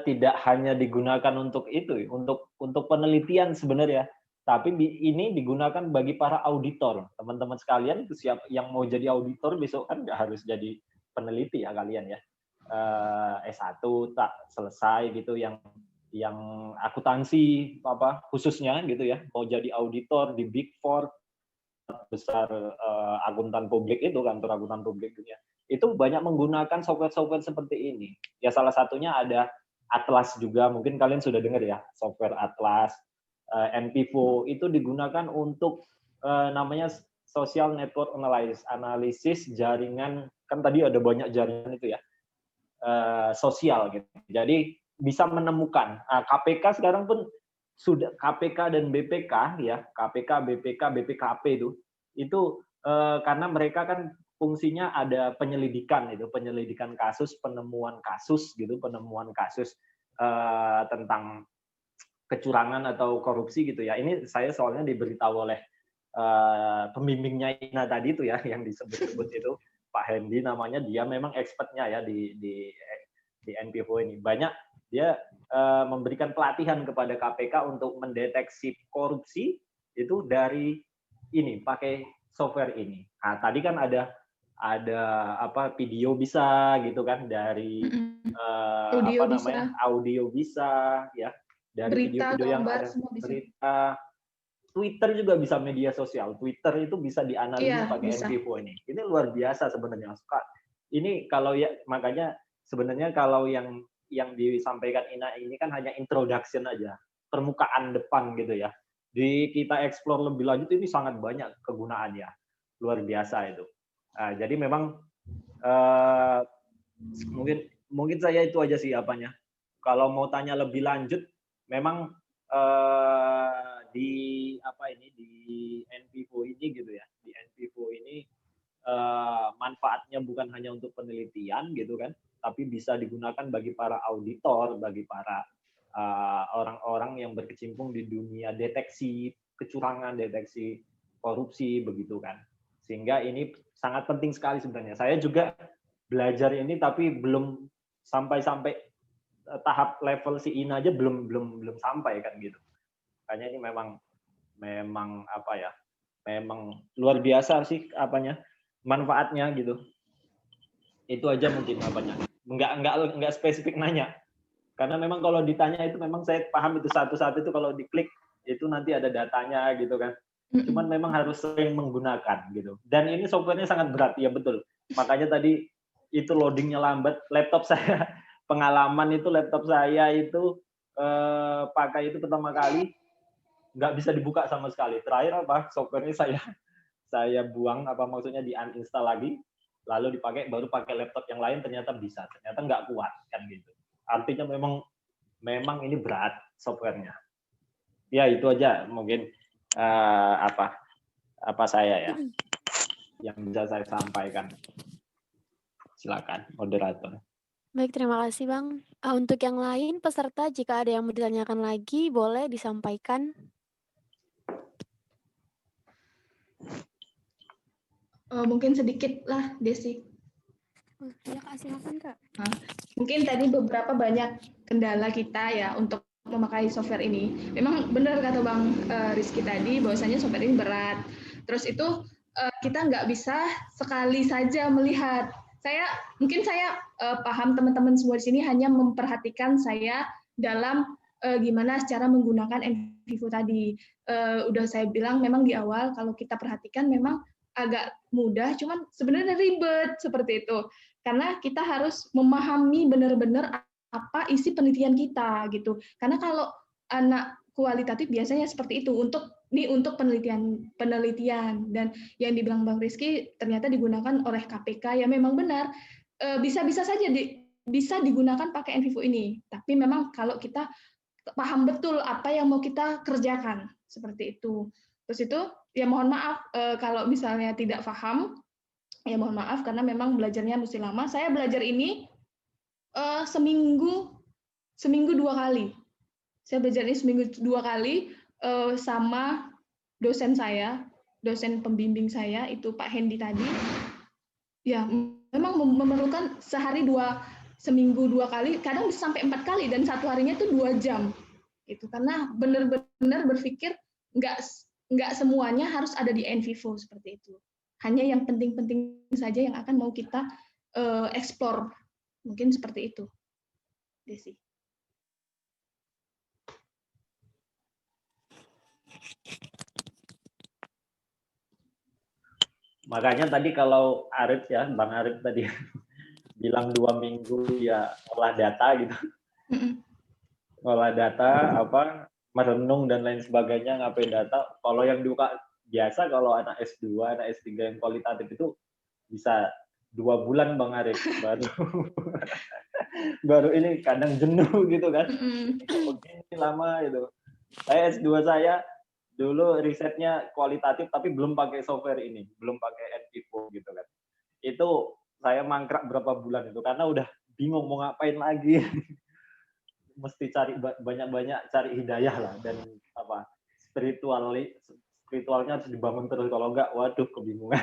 tidak hanya digunakan untuk itu, untuk penelitian sebenarnya, tapi ini digunakan bagi para auditor. Teman-teman sekalian itu siap yang mau jadi auditor besok kan nggak harus jadi peneliti ya kalian ya. S1 tak selesai gitu yang akuntansi khususnya gitu ya, mau jadi auditor di Big Four besar akuntan publik itu, kantor akuntan publik gitu ya. Itu banyak menggunakan software-software seperti ini. Ya salah satunya ada Atlas juga, mungkin kalian sudah dengar ya, software Atlas. NPIVO itu digunakan untuk namanya social network analysis, analisis jaringan, kan tadi ada banyak jaringan itu ya, sosial gitu. Jadi bisa menemukan. KPK sekarang pun sudah, KPK dan BPK ya, KPK, BPK, BPKP itu karena mereka kan fungsinya ada penyelidikan itu, penyelidikan kasus, penemuan kasus gitu, penemuan kasus tentang kecurangan atau korupsi gitu ya. Ini saya soalnya diberitahu oleh pembimbingnya Ina tadi itu ya, yang disebut-sebut itu Pak Hendy namanya, dia memang expertnya ya di NPIVO ini. Banyak dia memberikan pelatihan kepada KPK untuk mendeteksi korupsi itu dari ini, pakai software ini. Nah, tadi kan ada video bisa gitu kan, dari audio bisa, audio bisa ya, dari berita, video-video yang gambar, ada, semua bisa. berita, Twitter juga bisa, media sosial. Twitter itu bisa dianalisis pakai NPIVO ini. Ini luar biasa sebenarnya. Ini kalau ya, makanya sebenarnya kalau yang disampaikan Ina ini kan hanya introduction aja, permukaan depan gitu ya. Kita explore lebih lanjut, ini sangat banyak kegunaannya, luar biasa itu. Jadi memang mungkin saya itu aja sih apanya. Kalau mau tanya lebih lanjut, memang di NPIVO ini gitu ya, di NPIVO ini manfaatnya bukan hanya untuk penelitian gitu kan, tapi bisa digunakan bagi para auditor, bagi para orang-orang yang berkecimpung di dunia deteksi kecurangan, deteksi korupsi begitu kan. Sehingga ini sangat penting sekali sebenarnya. Saya juga belajar ini tapi belum sampai tahap level si Ina aja belum sampai kan gitu. Makanya ini memang apa ya? Memang luar biasa sih manfaatnya gitu. Itu aja mungkin apanya. Enggak spesifik nanya. Karena memang kalau ditanya itu memang saya paham itu satu-satu itu kalau diklik itu nanti ada datanya gitu kan. Cuman memang harus sering menggunakan gitu. Dan ini softwarenya sangat berat, ya betul. Makanya tadi itu loadingnya lambat. Laptop saya, pengalaman itu laptop saya itu pakai itu pertama kali nggak bisa dibuka sama sekali. Terakhir softwarenya saya buang, maksudnya di uninstall lagi, lalu baru pakai laptop yang lain, ternyata bisa. Ternyata nggak kuat kan gitu. Artinya memang ini berat softwarenya. Ya itu aja mungkin apa saya ya yang bisa saya sampaikan. Silakan moderator. Baik, terima kasih Bang. Untuk yang lain peserta, jika ada yang mau ditanyakan lagi, boleh disampaikan. Mungkin sedikit lah, Desi. Ya Kak, silakan Kak. Mungkin tadi beberapa banyak kendala kita ya untuk memakai software ini. Memang benar kata Bang Rizky tadi bahwasanya software ini berat. Terus itu kita nggak bisa sekali saja melihat. Mungkin saya paham teman-teman semua di sini hanya memperhatikan saya dalam gimana cara menggunakan NVivo tadi. Udah saya bilang memang di awal kalau kita perhatikan memang agak mudah, cuman sebenarnya ribet seperti itu. Karena kita harus memahami benar-benar apa isi penelitian kita gitu. Karena kalau anak kualitatif biasanya seperti itu untuk penelitian dan yang dibilang Bang Rizky ternyata digunakan oleh KPK ya memang benar bisa-bisa saja bisa digunakan pakai NVivo ini. Tapi memang kalau kita paham betul apa yang mau kita kerjakan seperti itu. Terus itu ya mohon maaf kalau misalnya tidak paham ya mohon maaf karena memang belajarnya mesti lama. Saya belajar ini seminggu 2 kali. Saya belajar ini seminggu 2 kali sama dosen saya, dosen pembimbing saya itu Pak Hendy tadi. Ya memang memerlukan seminggu 2 kali, kadang bisa sampai 4 kali dan satu harinya itu 2 jam. Gitu. Karena benar-benar berpikir nggak semuanya harus ada di NVivo seperti itu. Hanya yang penting-penting saja yang akan mau kita explore. Mungkin seperti itu, Desi. Makanya tadi kalau Arif ya, Bang Arif tadi bilang 2 minggu ya olah data gitu. Olah data, merenung dan lain sebagainya, ngapain data. Kalau yang biasa kalau anak S2, anak S3 yang kualitatif itu bisa 2 bulan Bang Arif baru ini kadang jenuh gitu kan. Begini lama gitu. Saya S2 saya dulu risetnya kualitatif tapi belum pakai software ini, belum pakai NVivo gitu kan. Itu saya mangkrak berapa bulan itu karena udah bingung mau ngapain lagi. Mesti cari banyak-banyak cari hidayah lah dan spiritualnya harus dibangun terus, kalau enggak waduh kebingungan.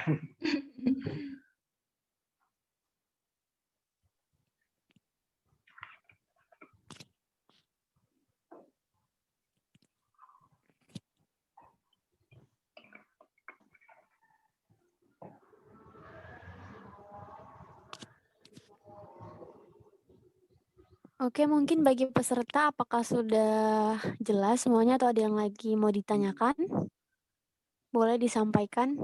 Oke, mungkin bagi peserta apakah sudah jelas semuanya atau ada yang lagi mau ditanyakan? Boleh disampaikan.